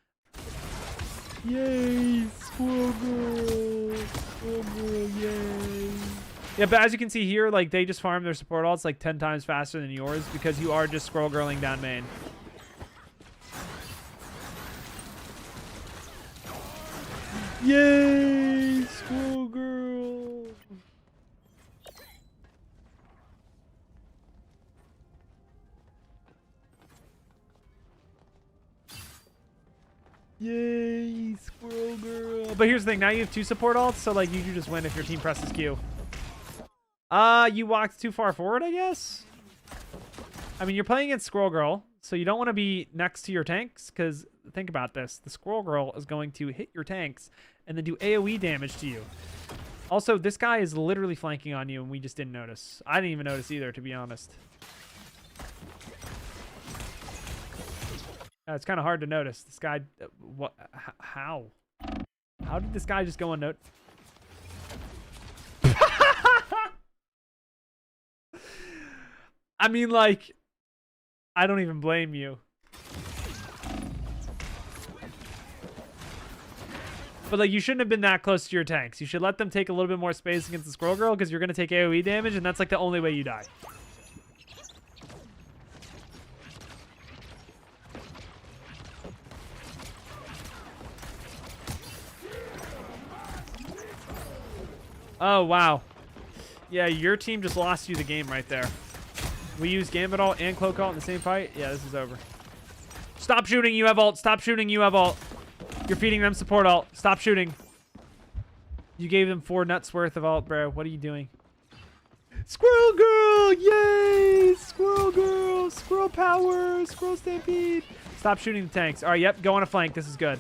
Yay! Squirrel Girl! Squirrel Girl! Yay! Yeah, but as you can see here, like they just farm their support alts like 10 times faster than yours because you are just Squirrel Girling down main. Yay! Squirrel Girl! Yay! Squirrel Girl! But here's the thing, now you have 2 support alts, so like you can just win if your team presses Q. You walked too far forward, I guess? I mean, you're playing against Squirrel Girl, so you don't want to be next to your tanks, because think about this. The Squirrel Girl is going to hit your tanks and then do AoE damage to you. Also, this guy is literally flanking on you, and we just didn't notice. I didn't even notice either, to be honest. It's kind of hard to notice. This guy... what? How? How did this guy just go unnoticed? I mean, like... I don't even blame you. But, like, you shouldn't have been that close to your tanks. You should let them take a little bit more space against the Squirrel Girl because you're going to take AoE damage, and that's, like, the only way you die. Oh, wow. Yeah, your team just lost you the game right there. We used Gambit ult and Cloak ult in the same fight. Yeah, this is over. Stop shooting, you have ult. Stop shooting, you have ult. You're feeding them support ult. Stop shooting. You gave them 4 nuts worth of ult, bro. What are you doing? Squirrel Girl! Yay! Squirrel Girl! Squirrel power! Squirrel stampede! Stop shooting the tanks. All right, yep. Go on a flank. This is good.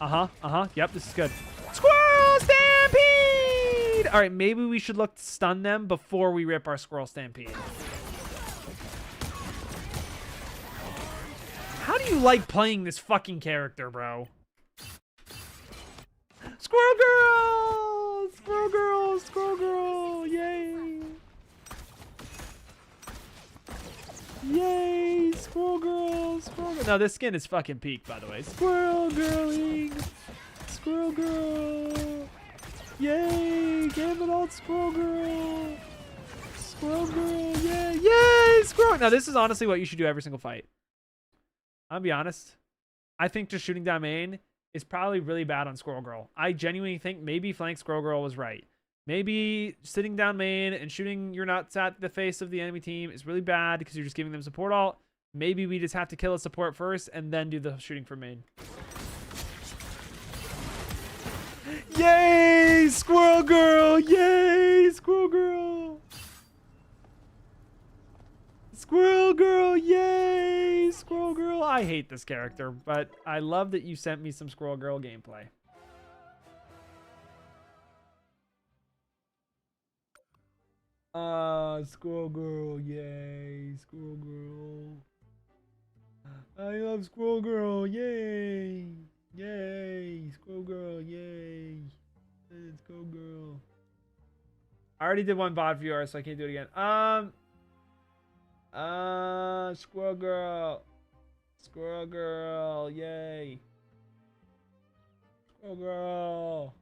Uh-huh. Uh-huh. Yep, this is good. Squirrel stampede! All right, maybe we should look to stun them before we rip our Squirrel stampede. How do you like playing this fucking character, bro? Squirrel Girl! Squirrel Girl! Squirrel Girl! Yay! Yay! Squirrel Girl! Squirrel Girl! No, this skin is fucking peak, by the way. Squirrel Girling! Squirrel Girl! Yay! Gambit ult Squirrel Girl! Squirrel Girl! Yay! Yay! Squirrel! Now, this is honestly what you should do every single fight. I'll be honest. I think just shooting down main is probably really bad on Squirrel Girl. I genuinely think maybe flank Squirrel Girl was right. Maybe sitting down main and shooting your nuts at the face of the enemy team is really bad because you're just giving them support ult. Maybe we just have to kill a support first and then do the shooting for main. Yay! Squirrel Girl! Yay! Squirrel Girl! Squirrel Girl! Yay! Squirrel Girl! I hate this character, but I love that you sent me some Squirrel Girl gameplay. Squirrel Girl, yay, Squirrel Girl. I love Squirrel Girl, yay. Yay, Squirrel Girl, yay. Squirrel Girl. I already did one VOD viewer, so I can't do it again. Squirrel Girl. Squirrel Girl, yay. Squirrel Girl.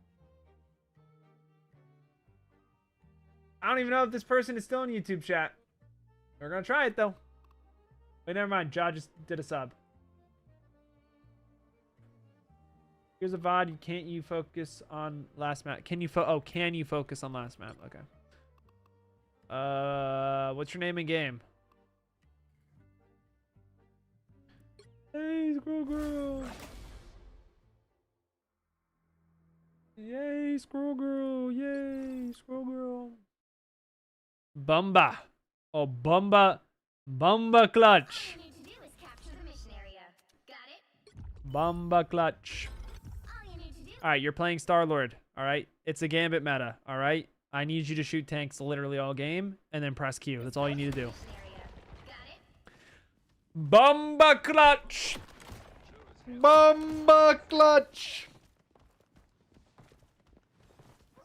I don't even know if this person is still in YouTube chat. We're gonna try it though. Wait, never mind. Ja just did a sub. Here's a VOD. Can't you focus on last map? Can you can you focus on last map? Okay. What's your name in game? Hey, Squirrel Girl. Yay, Squirrel Girl. Yay, Squirrel Girl. Bumba. Oh, Bumba. Bumba clutch. All you need to do is capture the mission area. Got it? Bumba clutch. All you need to do. All right, you're playing Star-Lord. All right, it's a Gambit meta. All right, I need you to shoot tanks literally all game and then press Q. That's all you need to do. Mission area. Got it? Bumba clutch. Bumba clutch.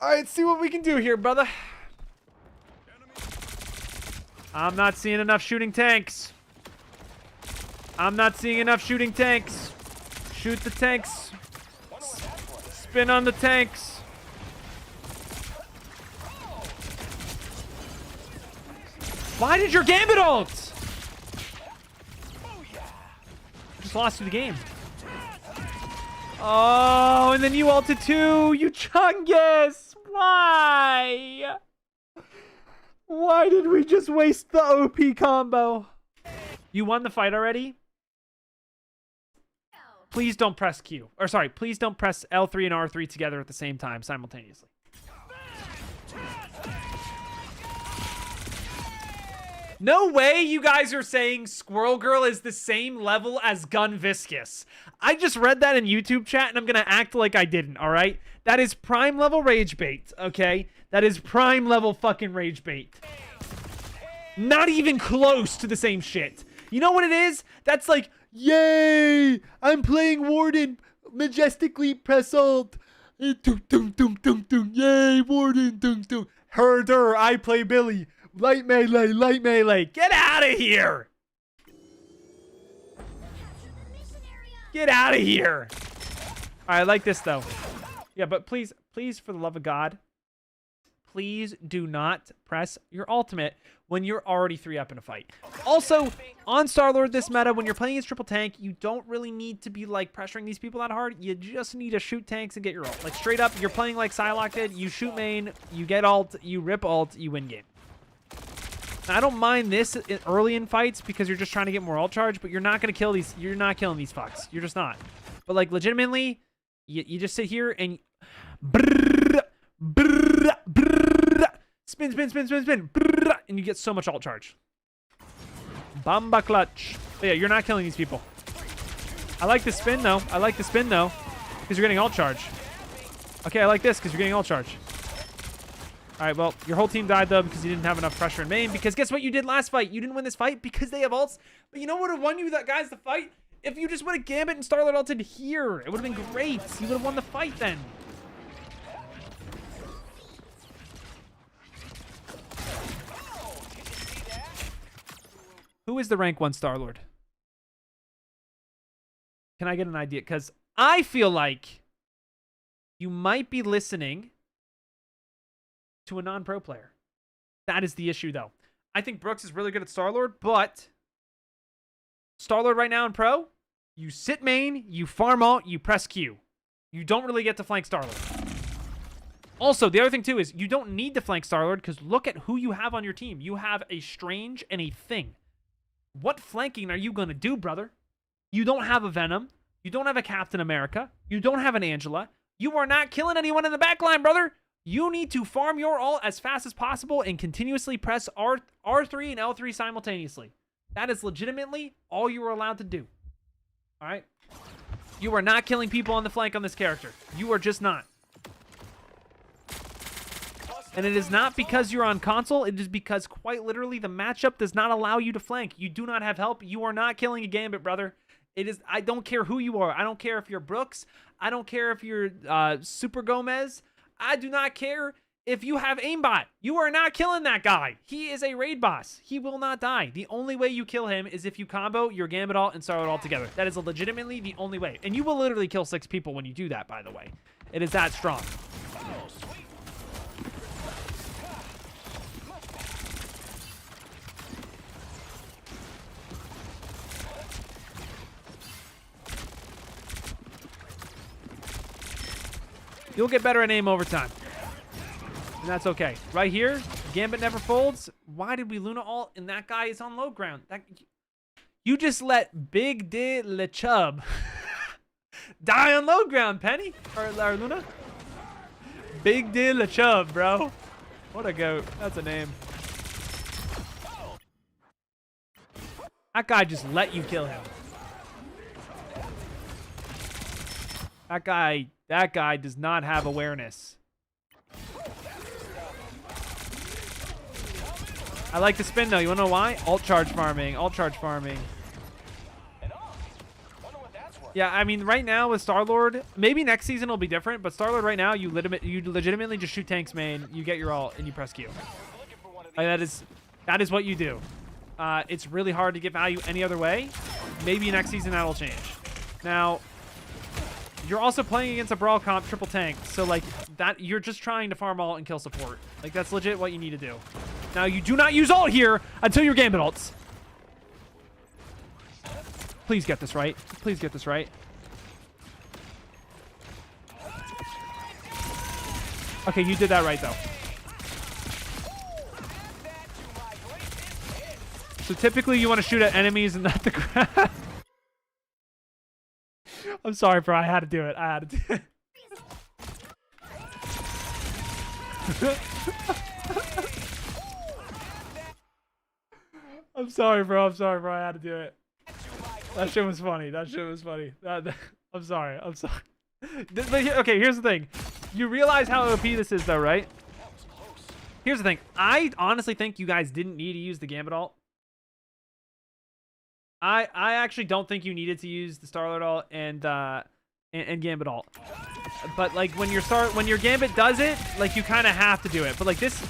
All right, see what we can do here, brother. I'm not seeing enough shooting tanks. I'm not seeing enough shooting tanks. Shoot the tanks. Spin on the tanks. Why did your Gambit ult? Just lost you the game. Oh, and then you ulted too. You Chungus. Why? Why did we just waste the OP combo? You won the fight already? Please don't press Q. Or sorry, please don't press L3 and R3 together at the same time, simultaneously. No way you guys are saying Squirrel Girl is the same level as Gun Viscous. I just read that in YouTube chat and I'm gonna act like I didn't, alright? That is prime level rage bait, okay? That is prime level fucking rage bait. Not even close to the same shit. You know what it is? That's like, yay! I'm playing Warden. Majestically press ult. Yay, Warden. Herder, I play Billy. Light melee, light melee. Get out of here! Get out of here! Alright, I like this though. Yeah, but please, for the love of God, please do not press your ultimate when you're already 3-up in a fight. Also, on Star-Lord this meta, when you're playing as triple tank, you don't really need to be like pressuring these people that hard. You just need to shoot tanks and get your ult. Like straight up, you're playing like Psylocke did. You shoot main, you get ult, you rip ult, you win game. Now, I don't mind this early in fights because you're just trying to get more ult charge, but you're not going to kill these. You're not killing these fucks. You're just not. But like legitimately, you just sit here and spin, and you get so much ult charge. Bamba clutch. But yeah, you're not killing these people. I like the spin though. Because you're getting ult charge. Okay, I like this because you're getting ult charge. All right, well, your whole team died though because you didn't have enough pressure in main. Because guess what you did last fight? You didn't win this fight because they have ults. But you know what would have won you that guys the fight? If you just would have Gambit and Star-Lord ulted here, it would have been great. You would have won the fight then. Who is the rank 1 Star-Lord? Can I get an idea? Because I feel like you might be listening to a non-pro player. That is the issue, though. I think Brooks is really good at Star-Lord, but Star-Lord right now in pro, you sit main, you farm ult, you press Q. You don't really get to flank Star-Lord. Also, the other thing, too, is you don't need to flank Star-Lord because look at who you have on your team. You have a Strange and a Thing. What flanking are you going to do, brother? You don't have a Venom. You don't have a Captain America. You don't have an Angela. You are not killing anyone in the backline, brother. You need to farm your ult as fast as possible and continuously press R3 and L3 simultaneously. That is legitimately all you are allowed to do. All right? You are not killing people on the flank on this character. You are just not. And it is not because you're on console. It is because, quite literally, the matchup does not allow you to flank. You do not have help. You are not killing a Gambit, brother. It is. I don't care who you are. I don't care if you're Brooks. I don't care if you're Super Gomez. I do not care if you have aimbot. You are not killing that guy. He is a raid boss. He will not die. The only way you kill him is if you combo your Gambit ult and Starlord all together. That is legitimately the only way. And you will literally kill 6 people when you do that, by the way. It is that strong. You'll get better at aim over time. And that's okay. Right here, Gambit never folds. Why did we Luna ult? And that guy is on low ground. You just let Big De Le Chub die on low ground, Penny. Or Luna. Big De Le Chub, bro. What a goat. That's a name. That guy just let you kill him. That guy does not have awareness. I like the spin though. You wanna know why? Alt charge farming. Alt charge farming. Yeah, I mean, right now with Starlord, maybe next season will be different, but Starlord right now, you legitimately just shoot tanks main, you get your ult, and you press Q. Like, that is what you do. It's really hard to get value any other way. Maybe next season that'll change. Now, you're also playing against a Brawl comp triple tank, so like that you're just trying to farm ult and kill support. Like that's legit what you need to do. Now you do not use ult here until your Gambit ults. Please get this right. Please get this right. Okay, you did that right though. So typically you want to shoot at enemies and not the ground. I'm sorry, bro. I had to do it. I had to do it. I'm sorry, bro. I'm sorry, bro. I had to do it. That shit was funny. That shit was funny. I'm sorry. I'm sorry. Okay, here's the thing. You realize how OP this is, though, right? Here's the thing. I honestly think you guys didn't need to use the Gambit ult. I actually don't think you needed to use the Starlord ult and Gambit ult. But like when your Gambit does it, like you kind of have to do it. But like this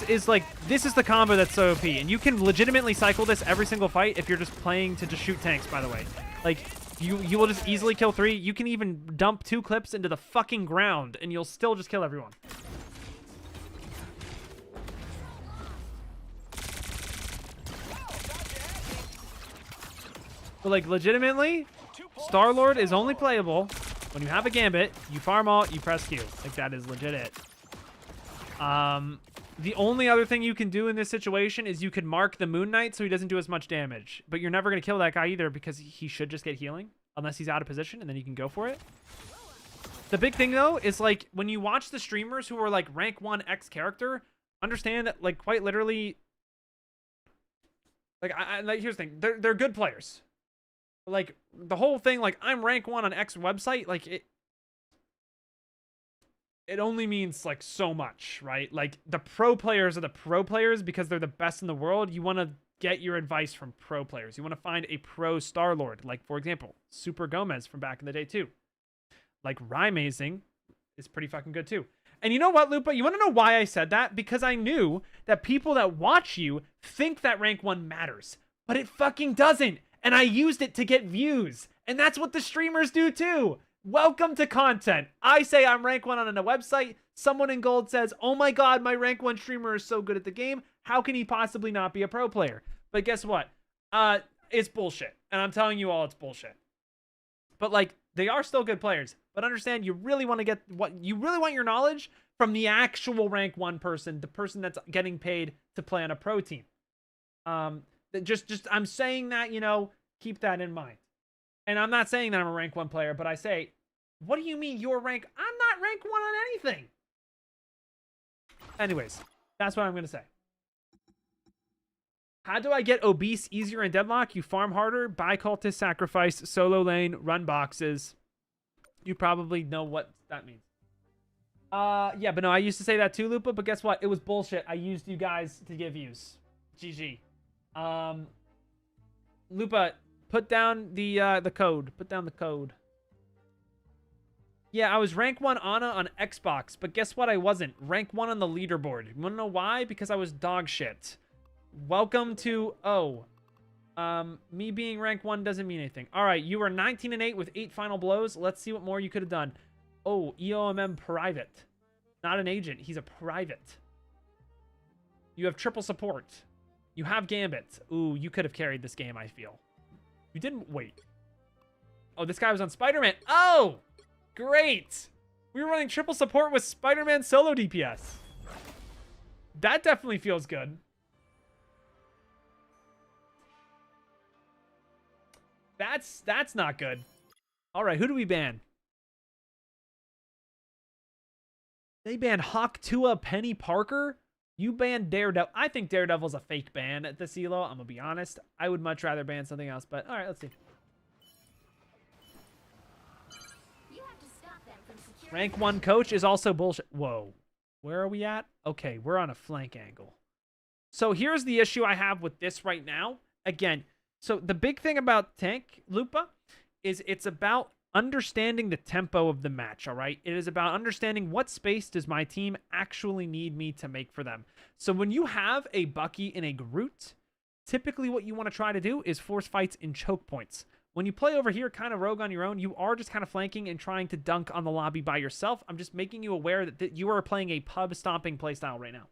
is the combo that's so OP, and you can legitimately cycle this every single fight if you're just playing to just shoot tanks. By the way, like you will just easily kill 3. You can even dump 2 clips into the fucking ground, and you'll still just kill everyone. But like legitimately, Starlord is only playable when you have a Gambit, you farm ult, you press Q. Like that is legit it. The only other thing you can do in this situation is you could mark the Moon Knight so he doesn't do as much damage. But you're never going to kill that guy either because he should just get healing unless he's out of position, and then you can go for it. The big thing though is like when you watch the streamers who are like rank 1 X character, understand that like quite literally, like like here's the thing, they're good players. Like the whole thing, like I'm rank 1 on X website, like it only means like so much, right? Like the pro players are the pro players because they're the best in the world. You want to get your advice from pro players. You want to find a pro Starlord, like for example, Super Gomez from back in the day too. Like Rymazing is pretty fucking good too. And you know what, Lupa? You want to know why I said that? Because I knew that people that watch you think that rank 1 matters, but it fucking doesn't. And I used it to get views. And that's what the streamers do too. Welcome to content. I say I'm rank 1 on a website. Someone in gold says, oh my god, my rank 1 streamer is so good at the game. How can he possibly not be a pro player? But guess what? It's bullshit. And I'm telling you all it's bullshit. But like, they are still good players. But understand, you really want to get you really want your knowledge from the actual rank 1 person, the person that's getting paid to play on a pro team. Just I'm saying that, you know, keep that in mind. And I'm not saying that I'm a rank 1 player, but I say, what do you mean you're rank? I'm not rank 1 on anything. Anyways, that's what I'm going to say. How do I get obese easier in Deadlock? You farm harder, buy cultist, sacrifice, solo lane, run boxes. You probably know what that means. Yeah, but no, I used to say that too, Lupa, but guess what? It was bullshit. I used you guys to get views. GG. Lupa, put down the code. Put down the code. Yeah, I was rank 1 Ana on Xbox, but guess what? I wasn't. Rank 1 on the leaderboard. You wanna know why? Because I was dog shit. Welcome to... Oh. Me being rank 1 doesn't mean anything. Alright, you were 19-8 with 8 final blows. Let's see what more you could have done. Oh, EOMM private. Not an agent. He's a private. You have triple support. You have Gambit. Ooh, you could have carried this game, I feel. You didn't... Wait. Oh, this guy was on Spider-Man. Oh! Great! We were running triple support with Spider-Man solo DPS. That definitely feels good. That's not good. Alright, who do we ban? They banned Hawk Tua Penny Parker. You banned Daredevil. I think Daredevil's a fake ban at this elo. I'm gonna be honest. I would much rather ban something else, but all right, let's see. You have to stop them from securing Rank 1 coach is also bullshit. Whoa. Where are we at? Okay, we're on a flank angle. So here's the issue I have with this right now. Again, so the big thing about Tank Lupa is it's about understanding the tempo of the match, all right? It is about understanding what space does my team actually need me to make for them. So when you have a Bucky and a Groot, typically what you want to try to do is force fights in choke points. When you play over here kind of rogue on your own, you are just kind of flanking and trying to dunk on the lobby by yourself. I'm just making you aware that you are playing a pub stomping playstyle right now.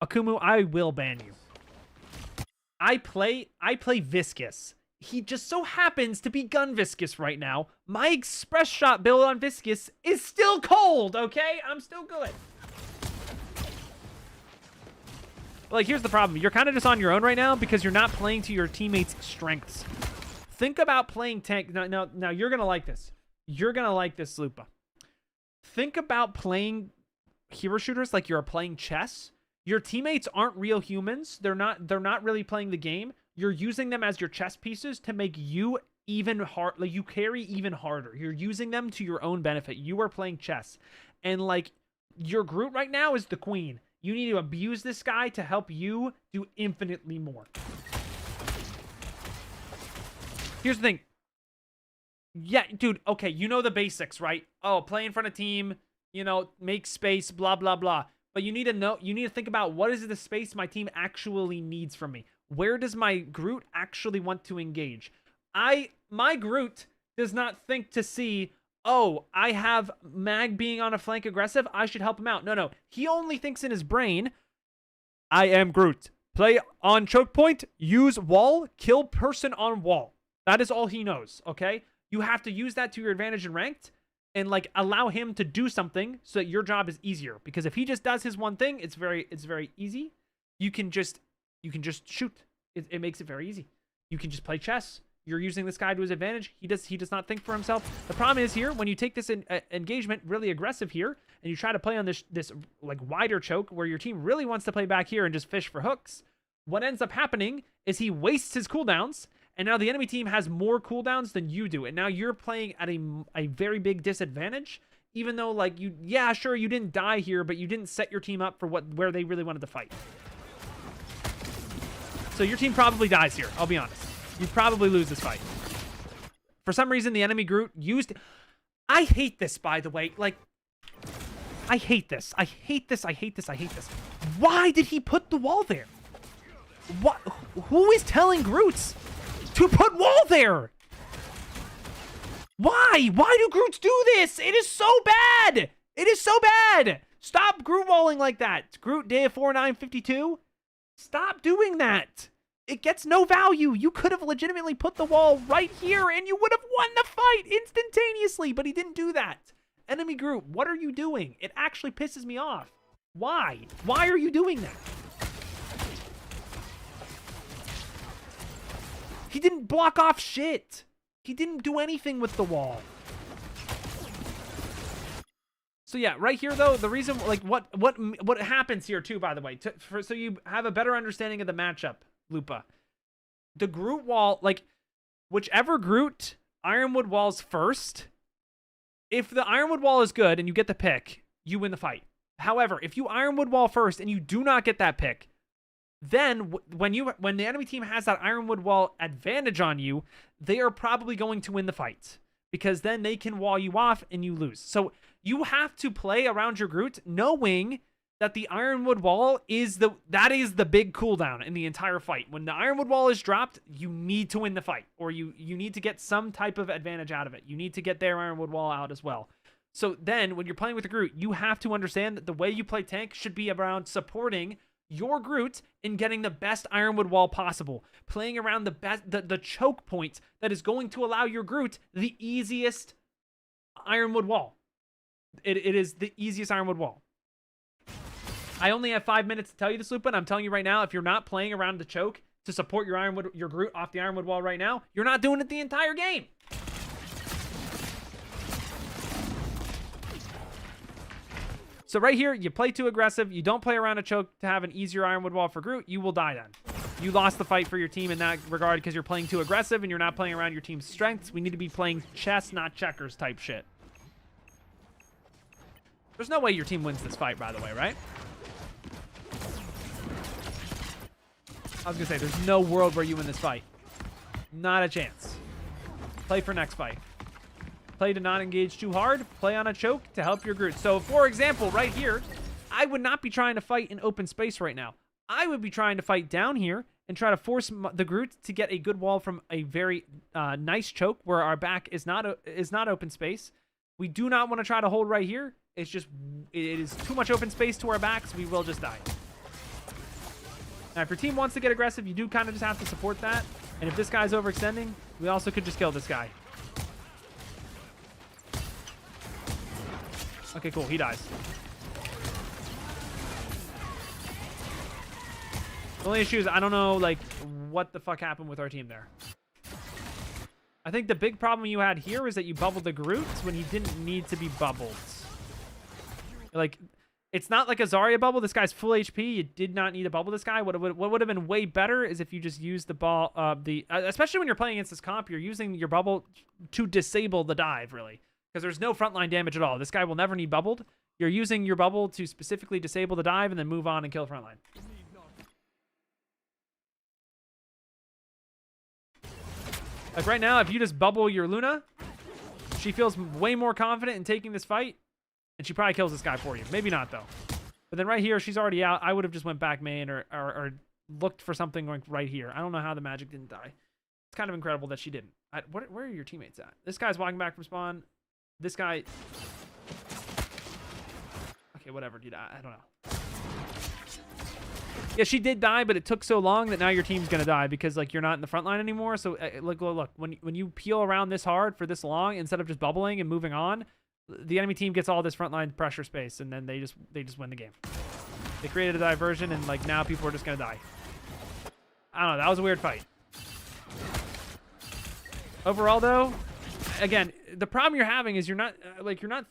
Akumu, I will ban you. I play Viscous. He just so happens to be gun Viscous right now. My express shot build on Viscous is still cold, okay? I'm still good. Like, here's the problem. You're kind of just on your own right now because you're not playing to your teammates' strengths. Think about playing tank. Now you're going to like this. You're going to like this, Lupa. Think about playing hero shooters like you're playing chess. Your teammates aren't real humans. They're not really playing the game. You're using them as your chess pieces to make you even hard. Like, you carry even harder. You're using them to your own benefit. You are playing chess. And, like, your Groot right now is the queen. You need to abuse this guy to help you do infinitely more. Here's the thing. Yeah, dude, okay, you know the basics, right? Oh, play in front of team, you know, make space, blah, blah, blah. But you need to think about, what is the space my team actually needs from me? Where does my Groot actually want to engage? My Groot does not think to see, oh, I have Mag being on a flank aggressive, I should help him out. No. He only thinks in his brain, I am Groot. Play on choke point, use wall, kill person on wall. That is all he knows, okay? You have to use that to your advantage in ranked and, like, allow him to do something so that your job is easier. Because if he just does his one thing, it's very easy. You can just shoot. It makes it very easy. You can just play chess. You're using this guy to his advantage. He does not think for himself. The problem is here, when you take this engagement really aggressive here, and you try to play on this like wider choke where your team really wants to play back here and just fish for hooks, what ends up happening is he wastes his cooldowns, and now the enemy team has more cooldowns than you do, and now you're playing at a very big disadvantage, even though, like, yeah, sure, you didn't die here, but you didn't set your team up for where they really wanted to fight. So your team probably dies here, I'll be honest. You probably lose this fight. For some reason, the enemy Groot used... I hate this, by the way. Like, I hate this. I hate this. I hate this. I hate this. Why did he put the wall there? What? Who is telling Groots to put wall there? Why? Why do Groots do this? It is so bad. It is so bad. Stop Groot walling like that. Groot day 4952. Stop doing that. It gets no value. You could have legitimately put the wall right here and you would have won the fight instantaneously, but he didn't do that. Enemy Groot, what are you doing? It actually pisses me off. Why? Why are you doing that? He didn't block off shit. He didn't do anything with the wall. So yeah, right here though, the reason like what happens here too, by the way, so you have a better understanding of the matchup, Lupa. The Groot wall, like whichever Groot Ironwood walls first, if the Ironwood wall is good and you get the pick, you win the fight. However, if you Ironwood wall first and you do not get that pick, then when the enemy team has that Ironwood wall advantage on you, they are probably going to win the fight because then they can wall you off and you lose. So you have to play around your Groot knowing that the Ironwood wall is the big cooldown in the entire fight. When the Ironwood wall is dropped, you need to win the fight, or you need to get some type of advantage out of it. You need to get their Ironwood wall out as well. So then when you're playing with the Groot, you have to understand that the way you play tank should be around supporting your Groot in getting the best Ironwood wall possible, playing around the choke point that is going to allow your Groot the easiest Ironwood wall. It is the easiest Ironwood wall. I only have 5 minutes to tell you this, Lupa, and I'm telling you right now, if you're not playing around the choke to support your Groot off the Ironwood wall right now, you're not doing it the entire game. So right here, you play too aggressive. You don't play around a choke to have an easier Ironwood wall for Groot. You will die then. You lost the fight for your team in that regard because you're playing too aggressive and you're not playing around your team's strengths. We need to be playing chess, not checkers type shit. There's no way your team wins this fight, by the way, right? I was going to say, there's no world where you win this fight. Not a chance. Play for next fight. Play to not engage too hard. Play on a choke to help your Groot. So, for example, right here, I would not be trying to fight in open space right now. I would be trying to fight down here and try to force the Groot to get a good wall from a very nice choke where our back is not open space. We do not want to try to hold right here. It is too much open space to our backs. We will just die. Now, if your team wants to get aggressive, you do kind of just have to support that. And if this guy's overextending, we also could just kill this guy. Okay, cool. He dies. The only issue is I don't know, like, what the fuck happened with our team there. I think the big problem you had here is that you bubbled the Groot when he didn't need to be bubbled. Like, it's not like a Zarya bubble. This guy's full HP. You did not need to bubble this guy. What would have been way better is if you just used the ball, especially when you're playing against this comp, you're using your bubble to disable the dive, really. Because there's no frontline damage at all. This guy will never need bubbled. You're using your bubble to specifically disable the dive and then move on and kill frontline. Like right now, if you just bubble your Luna, she feels way more confident in taking this fight. And she probably kills this guy for you. Maybe not, though. But then right here, she's already out. I would have just went back main or looked for something like right here. I don't know how the magic didn't die. It's kind of incredible that she didn't. Where are your teammates at? This guy's walking back from spawn. This guy... Okay, whatever, dude. I don't know. Yeah, she did die, but it took so long that now your team's going to die because, like, you're not in the front line anymore. So, look. When you peel around this hard for this long, instead of just bubbling and moving on, the enemy team gets all this frontline pressure space, and then they just win the game. They created a diversion, and, like, now people are just going to die. I don't know. That was a weird fight. Overall, though... Again, the problem you're having is you're not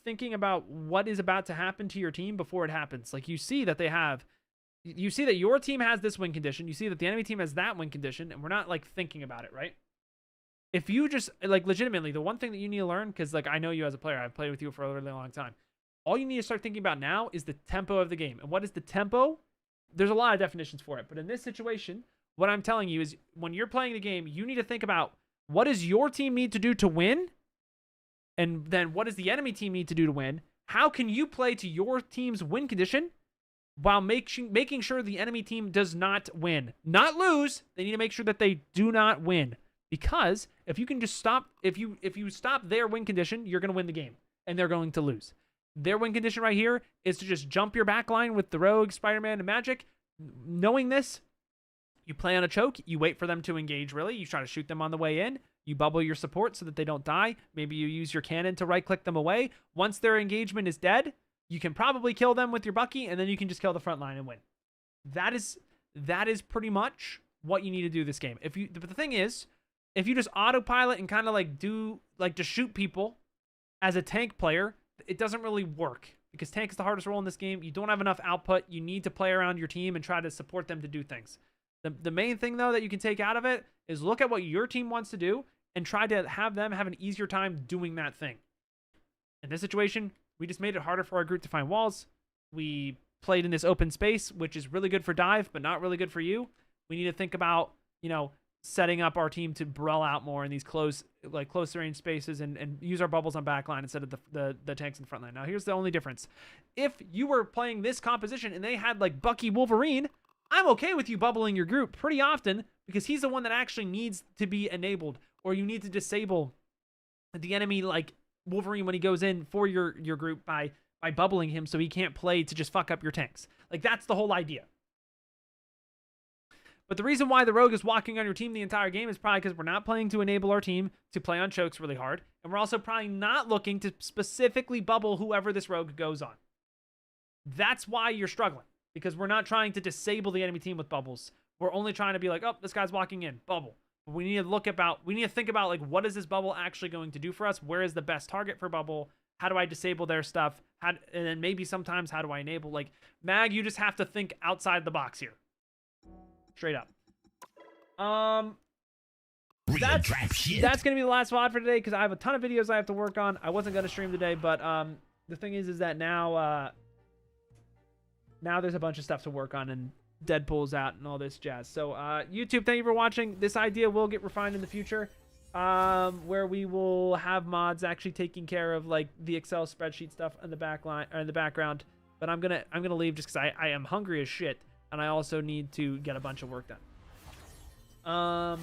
thinking about what is about to happen to your team before it happens. Like you see that your team has this win condition. You see that the enemy team has that win condition, and we're not like thinking about it, right? If you just like legitimately, the one thing that you need to learn, because like I know you as a player, I've played with you for a really long time. All you need to start thinking about now is the tempo of the game. And what is the tempo? There's a lot of definitions for it, but in this situation, what I'm telling you is when you're playing the game, you need to think about what does your team need to do to win? And then what does the enemy team need to do to win? How can you play to your team's win condition while making sure the enemy team does not win? Not lose. They need to make sure that they do not win. Because if you can just stop, if you stop their win condition, you're going to win the game. And they're going to lose. Their win condition right here is to just jump your back line with the Rogue, Spider-Man, and Magic. Knowing this, you play on a choke. You wait for them to engage, really. You try to shoot them on the way in. You bubble your support so that they don't die. Maybe you use your cannon to right-click them away. Once their engagement is dead, you can probably kill them with your Bucky, and then you can just kill the front line and win. That is pretty much what you need to do this game. But the thing is, if you just autopilot and kind of like do like to shoot people as a tank player, it doesn't really work because tank is the hardest role in this game. You don't have enough output. You need to play around your team and try to support them to do things. The main thing, though, that you can take out of it is look at what your team wants to do and try to have them have an easier time doing that thing. In this situation, we just made it harder for our group to find walls. We played in this open space, which is really good for dive, but not really good for you. We need to think about, setting up our team to brawl out more in these close range spaces and use our bubbles on backline instead of the tanks in front line. Now, here's the only difference. If you were playing this composition and they had like Bucky Wolverine, I'm okay with you bubbling your group pretty often because he's the one that actually needs to be enabled, or you need to disable the enemy like Wolverine when he goes in for your group by bubbling him so he can't play to just fuck up your tanks. Like, that's the whole idea. But the reason why the rogue is walking on your team the entire game is probably because we're not playing to enable our team to play on chokes really hard. And we're also probably not looking to specifically bubble whoever this rogue goes on. That's why you're struggling. Because we're not trying to disable the enemy team with bubbles. We're only trying to be like, oh, this guy's walking in. Bubble. But we need to think about like, what is this bubble actually going to do for us? Where is the best target for bubble? How do I disable their stuff? And then maybe sometimes how do I enable? Like, Mag, you just have to think outside the box here. Straight up. That's gonna be the last VOD for today because I have a ton of videos I have to work on. I wasn't gonna stream today, but the thing is that now there's a bunch of stuff to work on and Deadpool's out and all this jazz. So YouTube, thank you for watching. This idea will get refined in the future, where we will have mods actually taking care of like the Excel spreadsheet stuff in the backline or in the background. But I'm gonna leave just because I am hungry as shit. And I also need to get a bunch of work done.